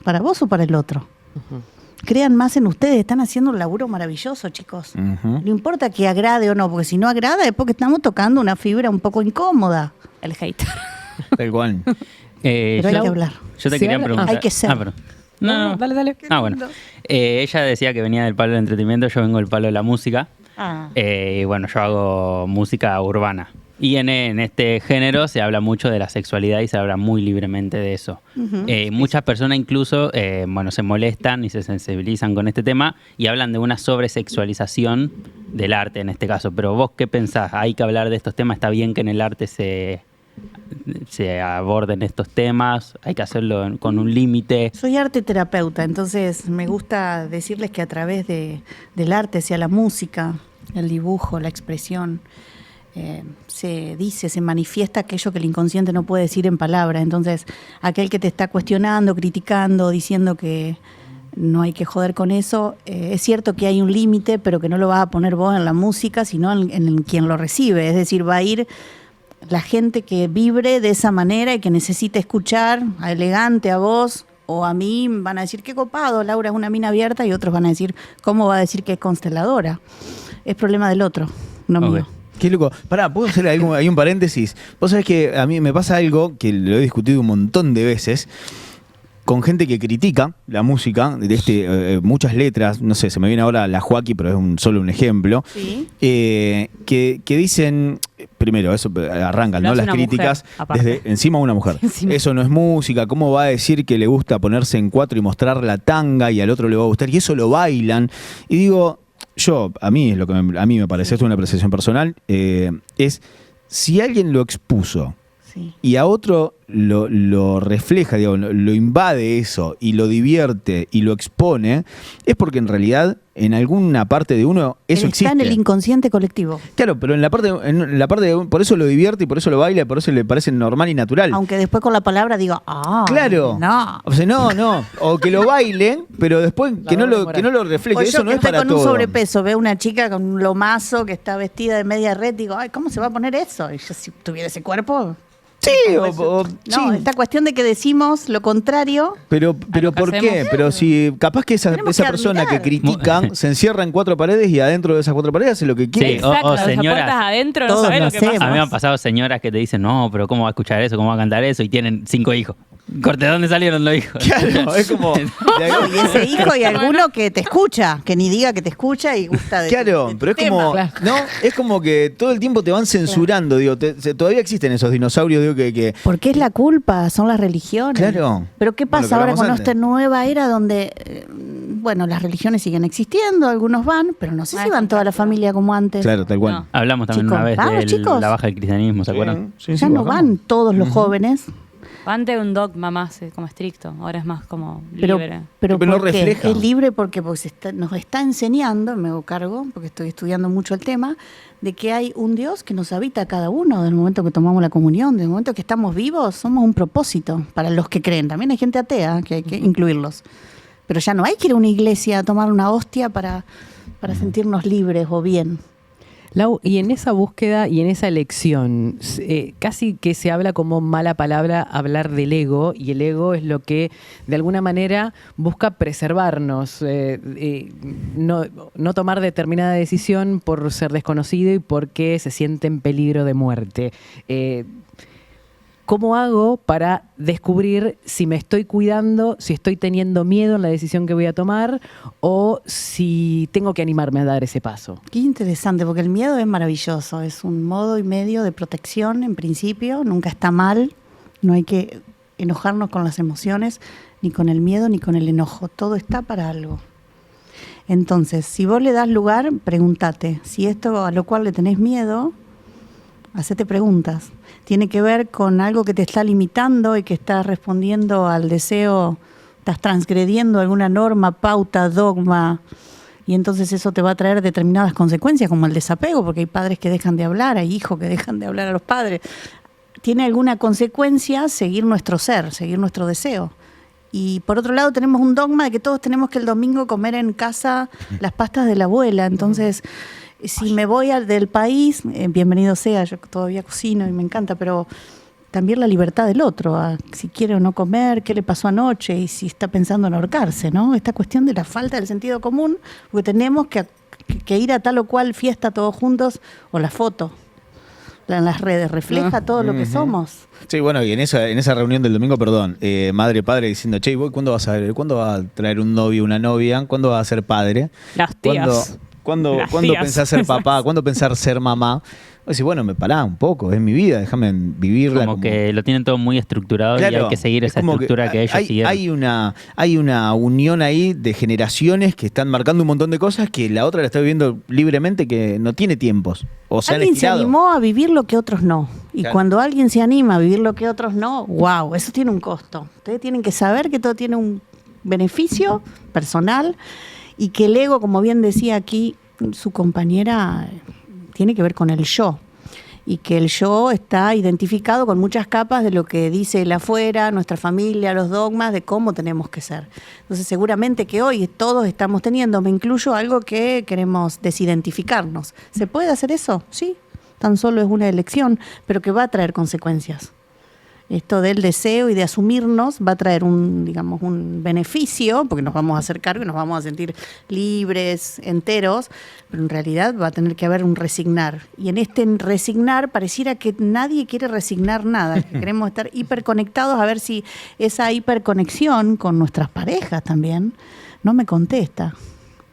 ¿Para vos o para el otro? Crean más en ustedes, están haciendo un laburo maravilloso, chicos. Ujú. No importa que agrade o no, porque si no agrada es porque estamos tocando una fibra un poco incómoda. El hater. Tal cual. Pero hay que hablar. Yo te Se quería habla- preguntar. Hay que ser. perdón. No, dale, dale. bueno. Ella decía que venía del palo del entretenimiento, yo vengo del palo de la música. Y bueno, yo hago música urbana. Y en este género se habla mucho de la sexualidad y se habla muy libremente de eso. Muchas personas incluso bueno, se molestan y se sensibilizan con este tema y hablan de una sobresexualización del arte en este caso. Pero vos, ¿qué pensás? ¿Hay que hablar de estos temas? ¿Está bien que en el arte se aborden estos temas? ¿Hay que hacerlo con un límite? Soy arte terapeuta, entonces me gusta decirles que a través del arte, sea la música, el dibujo, la expresión, se dice, se manifiesta aquello que el inconsciente no puede decir en palabras. Entonces, aquel que te está cuestionando, criticando, diciendo que no hay que joder con eso, es cierto que hay un límite, pero que no lo vas a poner vos en la música, sino en quien lo recibe. Es decir, va a ir la gente que vibre de esa manera y que necesite escuchar a Elegante, a vos o a mí, van a decir qué copado, Laura es una mina abierta, y otros van a decir, ¿cómo va a decir que es consteladora? Es problema del otro, no Ok. mío. Qué loco. Pará, ¿puedo hacer algo? Hay un paréntesis. Vos sabés que a mí me pasa algo que lo he discutido un montón de veces con gente que critica la música, de muchas letras, no sé, se me viene ahora la Joaquí, pero es solo un ejemplo, Sí. que dicen, primero, eso arrancan, Lo ¿no? hace Las una críticas mujer, aparte. desde encima de una mujer. Encima. Eso no es música, ¿cómo va a decir que le gusta ponerse en cuatro y mostrar la tanga y al otro le va a gustar? Y eso lo bailan. Y digo, a mí es lo que a mí me parece, esto es una apreciación personal, es si alguien lo expuso Sí. y a otro lo refleja, digamos, lo invade eso y lo divierte y lo expone, es porque en realidad en alguna parte de uno eso Él existe. está en el inconsciente colectivo. Claro, pero en la parte por eso lo divierte y por eso lo baila y por eso le parece normal y natural. Aunque después con la palabra digo, Claro. no. O sea, no. O que lo bailen, pero después que no lo refleje. O yo Eso no que es estoy para con todo. un sobrepeso, veo una chica con un lomazo que está vestida de media red, digo, ay, ¿cómo se va a poner eso? Y yo si tuviera ese cuerpo... Sí, No, sí. esta cuestión de que decimos lo contrario. Pero lo que ¿por qué? hacemos. Pero si capaz que esa Tenemos que persona que admirar. critica se encierra en cuatro paredes y adentro de esas cuatro paredes hace lo que quiere. Sí, o Exacto, señoras. las puertas adentro, no Todos sabés lo lo que hacemos. pasa. A mí me han pasado señoras que te dicen, no, pero ¿cómo va a escuchar eso? ¿Cómo va a cantar eso? Y tienen 5 hijos. Corte, ¿de dónde salieron los hijos? Claro, es como. Y ese hijo y alguno que te escucha, que ni diga que te escucha y gusta de Claro, de tu pero es tema. como, Claro. ¿no? Es como que todo el tiempo te van censurando, digo, todavía existen esos dinosaurios, digo, que ¿Por qué es la culpa? Son las religiones. Claro. Pero ¿qué Bueno, pasa lo que ahora hablamos con antes. esta nueva era donde, bueno, las religiones siguen existiendo, algunos van, pero no sé si van toda la familia como antes. claro, tal cual. No. Hablamos también Chicos, una vez vamos, de chicos. la baja del cristianismo, ¿se acuerdan? Sí, Ya no bajamos. van todos los jóvenes, Antes un dogma más como estricto, ahora es más como pero, libre. pero Pero no ¿por qué? refleja. Es libre porque nos está enseñando, me hago cargo, porque estoy estudiando mucho el tema, de que hay un Dios que nos habita a cada uno, del momento que tomamos la comunión, del momento que estamos vivos, somos un propósito para los que creen. También hay gente atea, que hay que incluirlos. Pero ya no hay que ir a una iglesia a tomar una hostia para sentirnos libres o bien. Lau, y en esa búsqueda y en esa elección, casi que se habla como mala palabra hablar del ego, y el ego es lo que de alguna manera busca preservarnos, no tomar determinada decisión por ser desconocido y porque se siente en peligro de muerte. ¿Cómo hago para descubrir si me estoy cuidando, si estoy teniendo miedo en la decisión que voy a tomar o si tengo que animarme a dar ese paso? Qué interesante, porque el miedo es maravilloso, es un modo y medio de protección en principio, nunca está mal, no hay que enojarnos con las emociones, ni con el miedo, ni con el enojo, todo está para algo. Entonces, si vos le das lugar, pregúntate, si esto a lo cual le tenés miedo, hacete preguntas. Tiene que ver con algo que te está limitando y que estás respondiendo al deseo, estás transgrediendo alguna norma, pauta, dogma y entonces eso te va a traer determinadas consecuencias como el desapego, porque hay padres que dejan de hablar, hay hijos que dejan de hablar a los padres. Tiene alguna consecuencia seguir nuestro ser, seguir nuestro deseo. Y por otro lado tenemos un dogma de que todos tenemos que el domingo comer en casa las pastas de la abuela. Entonces, si me voy del país, bienvenido sea, yo todavía cocino y me encanta, pero también la libertad del otro, si quiere o no comer, qué le pasó anoche y si está pensando en ahorcarse, ¿no? Esta cuestión de la falta del sentido común, porque tenemos que ir a tal o cual fiesta todos juntos, o la foto en las redes refleja todo lo que somos. Sí, bueno, y en esa reunión del domingo, perdón, madre, padre diciendo, che, ¿cuándo vas a ver? ¿Cuándo va a traer un novio, una novia? ¿Cuándo va a ser padre? Las tías. ¿Cuándo pensás ser papá? ¿Cuándo pensás ser mamá? O decir, bueno, me pará un poco, es mi vida, déjame vivirla. Como que lo tienen todo muy estructurado, claro, y hay que seguir esa estructura que ellos siguieron. Hay una unión ahí de generaciones que están marcando un montón de cosas que la otra la está viviendo libremente, que no tiene tiempos. O se alguien se animó a vivir lo que otros no. Y claro, cuando alguien se anima a vivir lo que otros no, wow, eso tiene un costo. Ustedes tienen que saber que todo tiene un beneficio personal y que el ego, como bien decía aquí su compañera, tiene que ver con el yo, y que el yo está identificado con muchas capas de lo que dice el afuera, nuestra familia, los dogmas de cómo tenemos que ser. Entonces seguramente que hoy todos estamos teniendo, me incluyo, algo que queremos desidentificarnos. ¿Se puede hacer eso? Sí, tan solo es una elección, pero que va a traer consecuencias. Esto del deseo y de asumirnos va a traer un beneficio, porque nos vamos a hacer cargo y nos vamos a sentir libres, enteros, pero en realidad va a tener que haber un resignar. Y en este resignar pareciera que nadie quiere resignar nada, que queremos estar hiperconectados a ver si esa hiperconexión con nuestras parejas también no me contesta.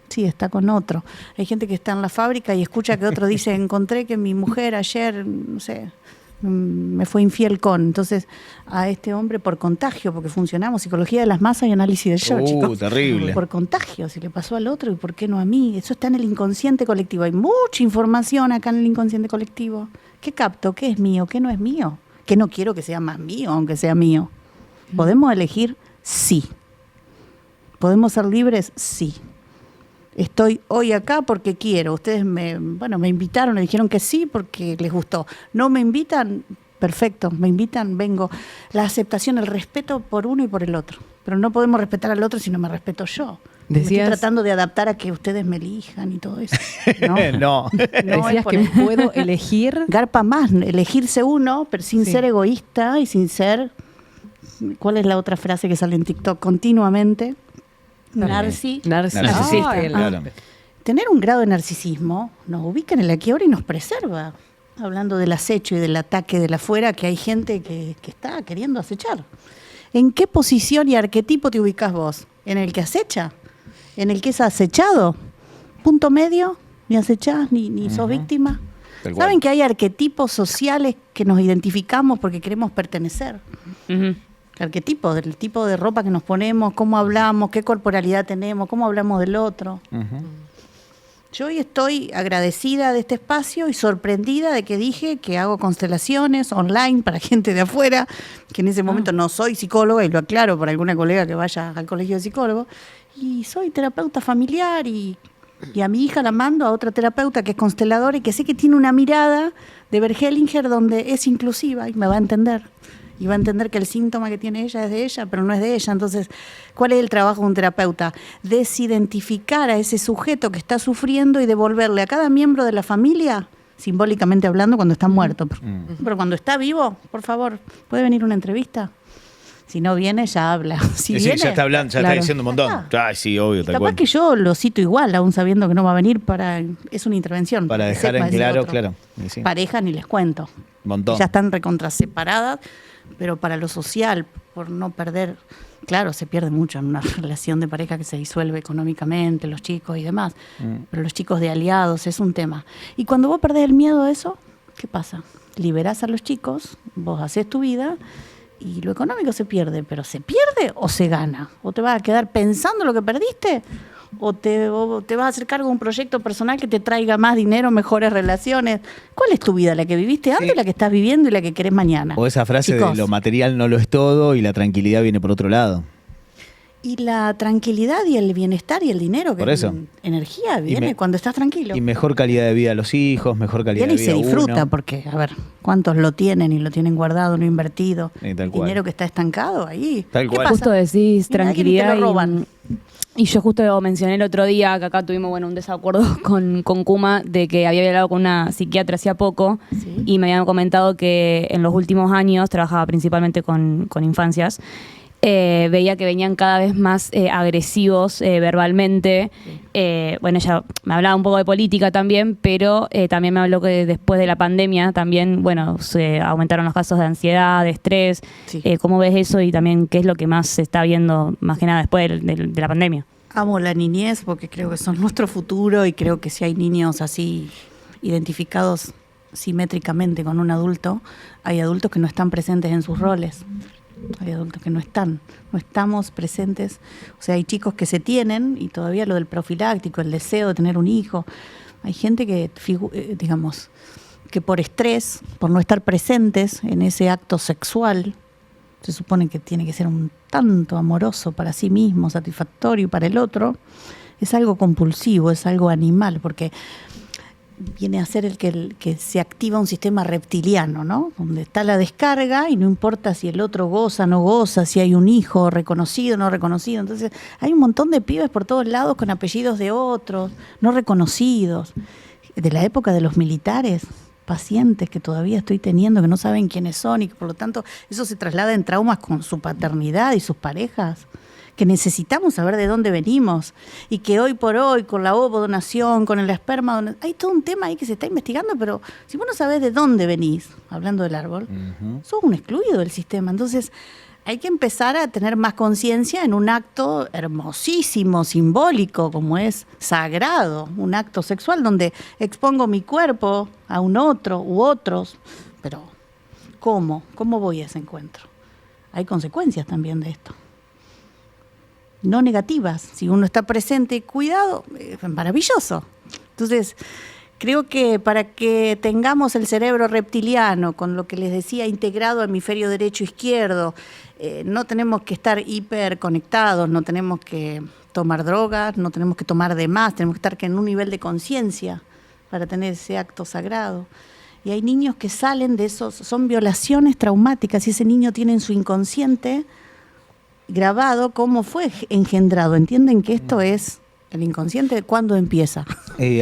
Sí, está con otro. Hay gente que está en la fábrica y escucha que otro dice, encontré que mi mujer ayer, no sé, me fue infiel con. Entonces, a este hombre por contagio, porque funcionamos, psicología de las masas y análisis del yo, chicos. Terrible. Por contagio, si le pasó al otro y por qué no a mí. Eso está en el inconsciente colectivo. Hay mucha información acá en el inconsciente colectivo. ¿Qué capto? ¿Qué es mío? ¿Qué no es mío? ¿Qué no quiero que sea más mío, aunque sea mío? ¿Podemos elegir? Sí. ¿Podemos ser libres? Sí. Estoy hoy acá porque quiero. Ustedes me invitaron, me dijeron que sí porque les gustó. No me invitan, perfecto, me invitan, vengo. La aceptación, el respeto por uno y por el otro. Pero no podemos respetar al otro si no me respeto yo. Me estoy tratando de adaptar a que ustedes me elijan y todo eso. No. Decías que puedo elegir. Garpa más, elegirse uno, pero sin ser egoísta y sin ser... ¿Cuál es la otra frase que sale en TikTok continuamente? Narcisista. Claro. Tener un grado de narcisismo nos ubica en el aquí ahora y nos preserva. Hablando del acecho y del ataque de la afuera, que hay gente que está queriendo acechar. ¿En qué posición y arquetipo te ubicas vos? ¿En el que acecha? ¿En el que es acechado? ¿Punto medio? ¿Ni acechás ni sos víctima? ¿Saben que hay arquetipos sociales que nos identificamos porque queremos pertenecer? Arquetipo, del tipo de ropa que nos ponemos, cómo hablamos, qué corporalidad tenemos, cómo hablamos del otro. Yo hoy estoy agradecida de este espacio y sorprendida de que dije que hago constelaciones online para gente de afuera, que en ese momento no soy psicóloga, y lo aclaro para alguna colega que vaya al colegio de psicólogos, y soy terapeuta familiar y a mi hija la mando a otra terapeuta que es consteladora y que sé que tiene una mirada de Bert Hellinger donde es inclusiva y me va a entender. Y va a entender que el síntoma que tiene ella es de ella, pero no es de ella. Entonces, ¿cuál es el trabajo de un terapeuta? Desidentificar a ese sujeto que está sufriendo y devolverle a cada miembro de la familia, simbólicamente hablando, cuando está muerto. Pero cuando está vivo, por favor, ¿puede venir una entrevista? Si no viene, ya habla. Si viene, ya está hablando, ya está diciendo un montón. Ay, sí, obvio, tal cual. Capaz que yo lo cito igual, aún sabiendo que no va a venir, es una intervención. Para dejar en claro. Sí. Pareja ni les cuento. Montón. Ya están recontraseparadas, pero para lo social, por no perder, claro, se pierde mucho en una relación de pareja que se disuelve económicamente, los chicos y demás, pero los chicos de aliados es un tema. Y cuando vos perdés el miedo a eso, ¿qué pasa? Liberás a los chicos, vos hacés tu vida y lo económico se pierde, pero ¿se pierde o se gana? ¿O te vas a quedar pensando lo que perdiste? ¿O te vas a hacer cargo de un proyecto personal que te traiga más dinero, mejores relaciones? ¿Cuál es tu vida? ¿La que viviste antes, la que estás viviendo y la que querés mañana? O esa frase Chicos, de lo material no lo es todo y la tranquilidad viene por otro lado. Y la tranquilidad y el bienestar y el dinero, que Por eso. energía viene cuando estás tranquilo. Y mejor calidad de vida a los hijos, mejor calidad Viene de y vida se disfruta, uno. porque, a ver, ¿cuántos lo tienen y lo tienen guardado, no invertido? Tal El cual. dinero que está estancado ahí. Tal ¿Qué cual. pasa? Justo decís Viene alguien y tranquilidad te lo roban. y yo justo mencioné el otro día que acá tuvimos un desacuerdo con Kuma de que había hablado con una psiquiatra hacía poco Sí. y me habían comentado que en los últimos años trabajaba principalmente con infancias. Veía que venían cada vez más agresivos verbalmente. Bueno, ella me hablaba un poco de política también, pero también me habló que después de la pandemia también, bueno, se aumentaron los casos de ansiedad, de estrés. Sí. ¿Cómo ves eso y también qué es lo que más se está viendo más que nada después de la pandemia? Amo la niñez porque creo que son nuestro futuro y creo que si hay niños así identificados simétricamente con un adulto, hay adultos que no están presentes en sus roles. Hay adultos que no estamos presentes. O sea, hay chicos que se tienen y todavía lo del profiláctico, el deseo de tener un hijo. Hay gente que, digamos, que por estrés, por no estar presentes en ese acto sexual, se supone que tiene que ser un tanto amoroso para sí mismo, satisfactorio para el otro, es algo compulsivo, es algo animal, porque viene a ser el que se activa un sistema reptiliano, ¿no? Donde está la descarga y no importa si el otro goza, no goza, si hay un hijo reconocido, no reconocido. Entonces hay un montón de pibes por todos lados con apellidos de otros, no reconocidos. De la época de los militares, pacientes que todavía estoy teniendo, que no saben quiénes son y que por lo tanto eso se traslada en traumas con su paternidad y sus parejas, que necesitamos saber de dónde venimos y que hoy por hoy con la ovodonación, con el esperma, hay todo un tema ahí que se está investigando, pero si vos no sabés de dónde venís, hablando del árbol, sos un excluido del sistema. Entonces hay que empezar a tener más conciencia en un acto hermosísimo, simbólico, como es sagrado, un acto sexual donde expongo mi cuerpo a un otro u otros, pero ¿cómo? ¿Cómo voy a ese encuentro? Hay consecuencias también de esto. No negativas. Si uno está presente y cuidado, es maravilloso. Entonces, creo que para que tengamos el cerebro reptiliano, con lo que les decía, integrado hemisferio derecho-izquierdo, no tenemos que estar hiperconectados, no tenemos que tomar drogas, no tenemos que tomar de más, tenemos que estar en un nivel de conciencia para tener ese acto sagrado. Y hay niños que salen de esos, son violaciones traumáticas, y ese niño tiene en su inconsciente grabado cómo fue engendrado. ¿Entienden que esto es el inconsciente? ¿Cuándo empieza?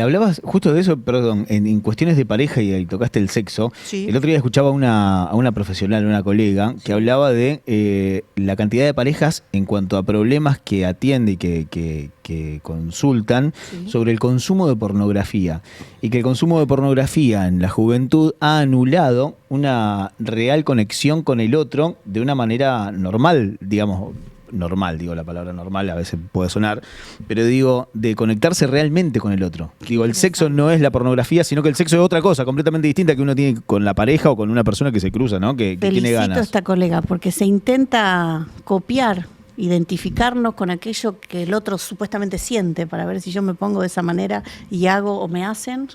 Hablabas justo de eso, perdón, en cuestiones de pareja y ahí tocaste el sexo. Sí. El otro día escuchaba a una profesional, una colega, que hablaba de la cantidad de parejas en cuanto a problemas que atiende y que consultan sobre el consumo de pornografía. Y que el consumo de pornografía en la juventud ha anulado una real conexión con el otro de una manera normal, digamos. Normal, digo la palabra normal, a veces puede sonar, pero digo, de conectarse realmente con el otro. Digo, el sexo no es la pornografía, sino que el sexo es otra cosa, completamente distinta que uno tiene con la pareja o con una persona que se cruza, ¿no? Que tiene Felicito ganas. a esta colega, porque se intenta copiar, identificarnos con aquello que el otro supuestamente siente, para ver si yo me pongo de esa manera y hago o me hacen,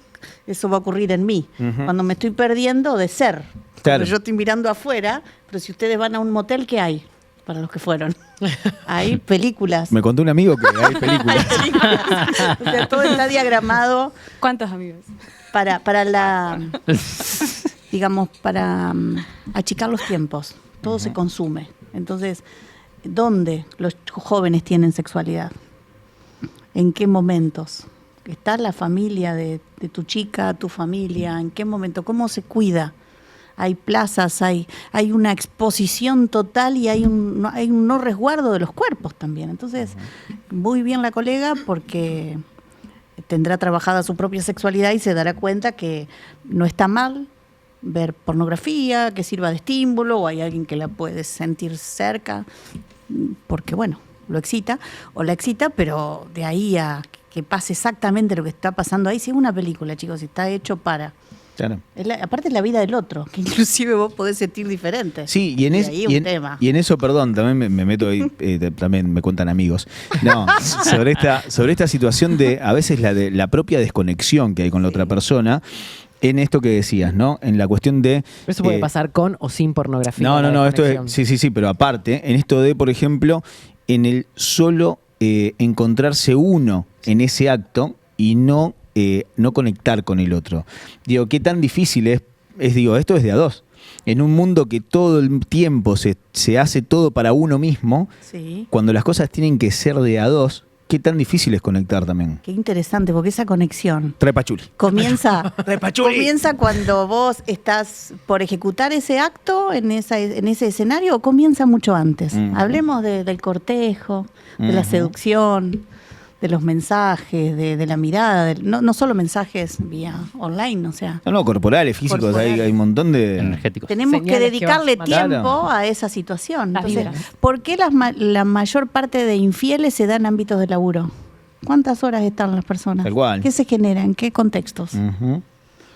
eso va a ocurrir en mí. Cuando me estoy perdiendo de ser. Claro. Cuando yo estoy mirando afuera, pero si ustedes van a un motel, ¿qué hay? Para los que fueron. Hay películas. Me contó un amigo que hay películas. O sea, todo está diagramado ¿Cuántos amigos? para la, digamos, para achicar los tiempos. Todo se consume. Entonces, ¿dónde los jóvenes tienen sexualidad? ¿En qué momentos? ¿Está la familia de tu chica, tu familia? ¿En qué momento? ¿Cómo se cuida? Hay plazas, hay una exposición total y hay un no resguardo de los cuerpos también. Entonces, muy bien la colega porque tendrá trabajada su propia sexualidad y se dará cuenta que no está mal ver pornografía, que sirva de estímulo, o hay alguien que la puede sentir cerca, porque bueno, lo excita o la excita, pero de ahí a que pase exactamente lo que está pasando ahí, si es una película, chicos, está hecho para... Claro. Aparte es la vida del otro, que inclusive vos podés sentir diferente. Sí, y en eso, perdón, también me meto ahí, también me cuentan amigos. No, sobre esta situación de a veces la propia desconexión que hay con la otra persona, en esto que decías, ¿no? En la cuestión de... Eso puede pasar con o sin pornografía. No, la esto desconexión. es, sí, pero aparte, en esto de, por ejemplo, en el solo encontrarse uno en ese acto y no conectar con el otro. Digo, ¿qué tan difícil es? Digo, esto es de a dos. En un mundo que todo el tiempo se hace todo para uno mismo, Sí. cuando las cosas tienen que ser de a dos, ¿qué tan difícil es conectar también? Qué interesante, porque esa conexión Trepachuli. comienza Trepachuli. cuando vos estás por ejecutar ese acto en ese escenario, o comienza mucho antes. Hablemos del cortejo, de la seducción, de los mensajes, de la mirada, no solo mensajes vía online, o sea. No, corporales, físicos, Corporales. Hay un montón de... Energéticos. Tenemos que Señales que dedicarle vas tiempo matando. a esa situación. Las Entonces, vibras. ¿por qué la mayor parte de infieles se da en ámbitos de laburo? ¿Cuántas horas están las personas? Tal cual. ¿Qué se genera? ¿En qué contextos? Ujú.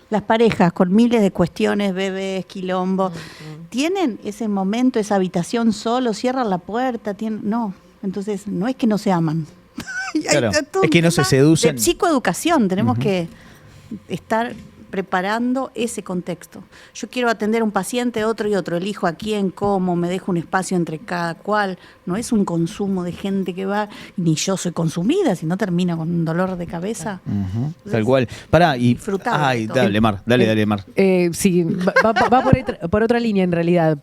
Las parejas con miles de cuestiones, bebés, quilombo, ¿tienen ese momento, esa habitación solo? ¿Cierran la puerta? No. Entonces, no es que no se aman. Y hay Claro, todo un es que no se tema seducen. De psicoeducación, tenemos que estar preparando ese contexto. Yo quiero atender a un paciente, otro y otro, elijo a quién, cómo, me dejo un espacio entre cada cual. No es un consumo de gente que va, ni yo soy consumida, si no termino con un dolor de cabeza. Ujú, tal cual. Pará, y... Disfrutable Ay, de todo. dale, Mar, dale, Mar. Sí, va por otra línea en realidad,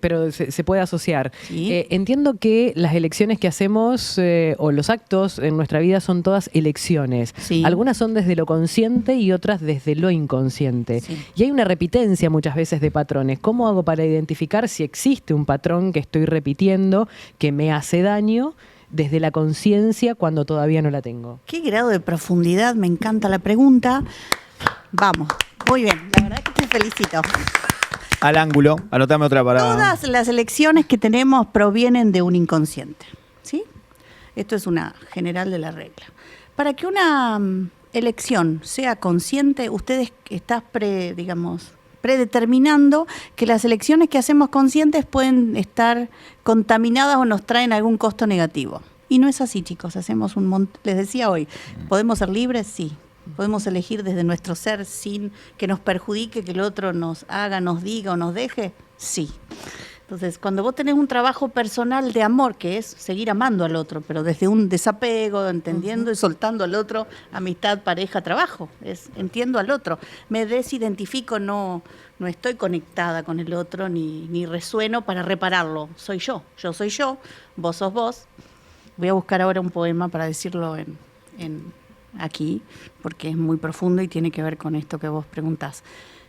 pero se puede asociar. Sí. Entiendo que las elecciones que hacemos o los actos en nuestra vida son todas elecciones. Sí. Algunas son desde lo consciente y otras desde lo inconsciente. Sí. Y hay una repitencia muchas veces de patrones. ¿Cómo hago para identificar si existe un patrón que estoy repitiendo que me hace daño desde la conciencia cuando todavía no la tengo? ¿Qué grado de profundidad? Me encanta la pregunta. Vamos, muy bien, la verdad que te felicito. Al ángulo, anotame otra para... Todas las elecciones que tenemos provienen de un inconsciente, ¿sí? Esto es una general de la regla. Para que una elección sea consciente, ustedes están predeterminando que las elecciones que hacemos conscientes pueden estar contaminadas o nos traen algún costo negativo. Y no es así, chicos. Hacemos un montón. Les decía hoy, ¿podemos ser libres? Sí. ¿Podemos elegir desde nuestro ser sin que nos perjudique, que el otro nos haga, nos diga o nos deje? Sí. Entonces, cuando vos tenés un trabajo personal de amor, que es seguir amando al otro, pero desde un desapego, entendiendo y soltando al otro, amistad, pareja, trabajo, es entiendo al otro. Me desidentifico, no estoy conectada con el otro, ni resueno para repararlo. Soy yo soy yo, vos sos vos. Voy a buscar ahora un poema para decirlo en aquí, porque es muy profundo y tiene que ver con esto que vos preguntás.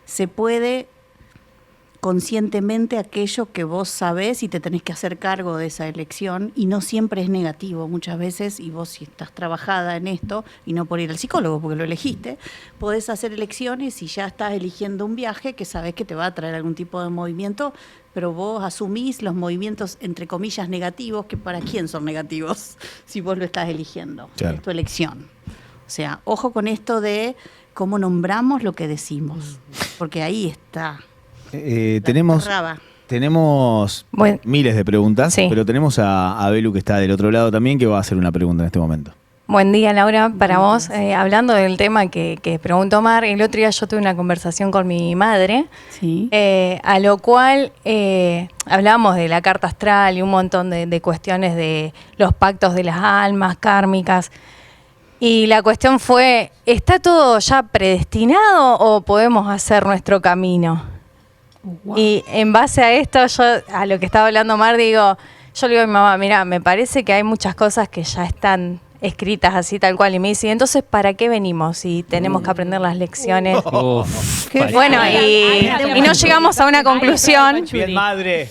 Se puede conscientemente aquello que vos sabés y te tenés que hacer cargo de esa elección, y no siempre es negativo. Muchas veces, y vos si estás trabajada en esto, y no por ir al psicólogo porque lo elegiste, podés hacer elecciones y ya estás eligiendo un viaje que sabés que te va a traer algún tipo de movimiento, pero vos asumís los movimientos, entre comillas, negativos, que para quién son negativos si vos lo estás eligiendo. Claro. Es tu elección. O sea, ojo con esto de cómo nombramos lo que decimos, porque ahí está. Tenemos Raba. Bueno. miles de preguntas, Sí. pero tenemos a Belu que está del otro lado también, que va a hacer una pregunta en este momento. Buen día, Laura, para vos. Hablando del tema que preguntó Mar, el otro día yo tuve una conversación con mi madre, Sí. a lo cual hablábamos de la carta astral y un montón de cuestiones de los pactos de las almas kármicas. Y la cuestión fue, ¿está todo ya predestinado o podemos hacer nuestro camino? Y en base a esto, yo a lo que estaba hablando Mar, yo le digo a mi mamá, mira, me parece que hay muchas cosas que ya están escritas así tal cual. Y me dice, entonces, ¿para qué venimos si tenemos que aprender las lecciones? Uf, Qué parece- Bueno, y no llegamos a una conclusión. Bien, madre.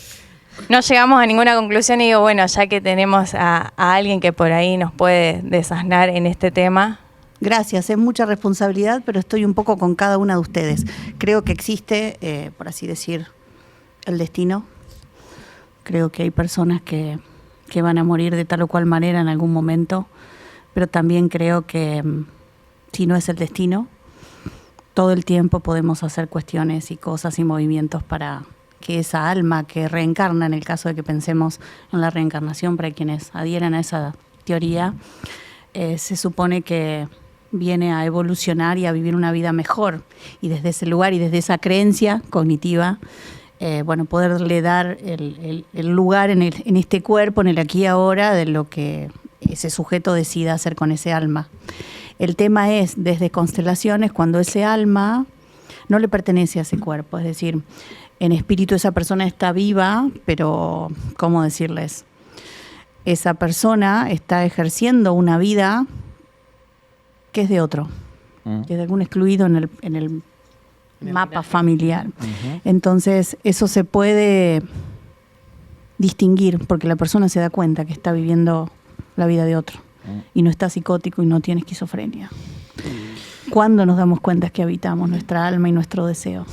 No llegamos a ninguna conclusión y digo, bueno, ya que tenemos a alguien que por ahí nos puede desasnar en este tema. Gracias, es mucha responsabilidad, pero estoy un poco con cada una de ustedes. Creo que existe, por así decir, el destino. Creo que hay personas que van a morir de tal o cual manera en algún momento, pero también creo que si no es el destino, todo el tiempo podemos hacer cuestiones y cosas y movimientos para que esa alma que reencarna, en el caso de que pensemos en la reencarnación, para quienes adhieran a esa teoría, se supone que viene a evolucionar y a vivir una vida mejor. Y desde ese lugar y desde esa creencia cognitiva, bueno, poderle dar el lugar en este cuerpo, en el aquí y ahora, de lo que ese sujeto decida hacer con ese alma. El tema es, desde constelaciones, cuando ese alma no le pertenece a ese cuerpo, es decir, en espíritu esa persona está viva, pero, ¿cómo decirles? Esa persona está ejerciendo una vida que es de otro, que es de algún excluido en el mapa familiar. Entonces, eso se puede distinguir, porque la persona se da cuenta que está viviendo la vida de otro, y no está psicótico y no tiene esquizofrenia. ¿Cuándo nos damos cuenta que habitamos nuestra alma y nuestro deseo?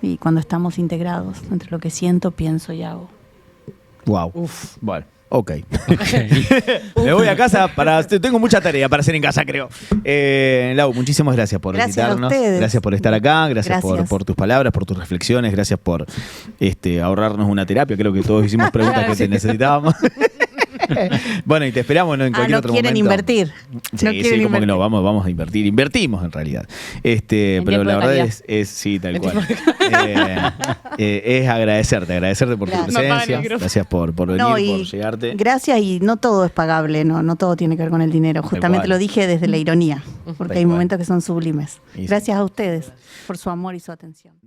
Y cuando estamos integrados entre lo que siento, pienso y hago. Wow. Bueno. Ok. Me voy a casa tengo mucha tarea para hacer en casa, creo. Lau, muchísimas gracias por visitarnos. Gracias por estar acá, gracias. Por tus palabras, por tus reflexiones, gracias por ahorrarnos una terapia. Creo que todos hicimos preguntas que te necesitábamos. Bueno, y te esperamos en cualquier otro momento. ¿No quieren invertir? Sí, como que no, vamos a invertir. Invertimos en realidad. Pero la verdad es sí, tal cual. Es agradecerte por tu presencia. Gracias por venir, por llegarte. Gracias, y no todo es pagable, no todo tiene que ver con el dinero. Justamente lo dije desde la ironía, porque hay momentos que son sublimes. Gracias a ustedes por su amor y su atención.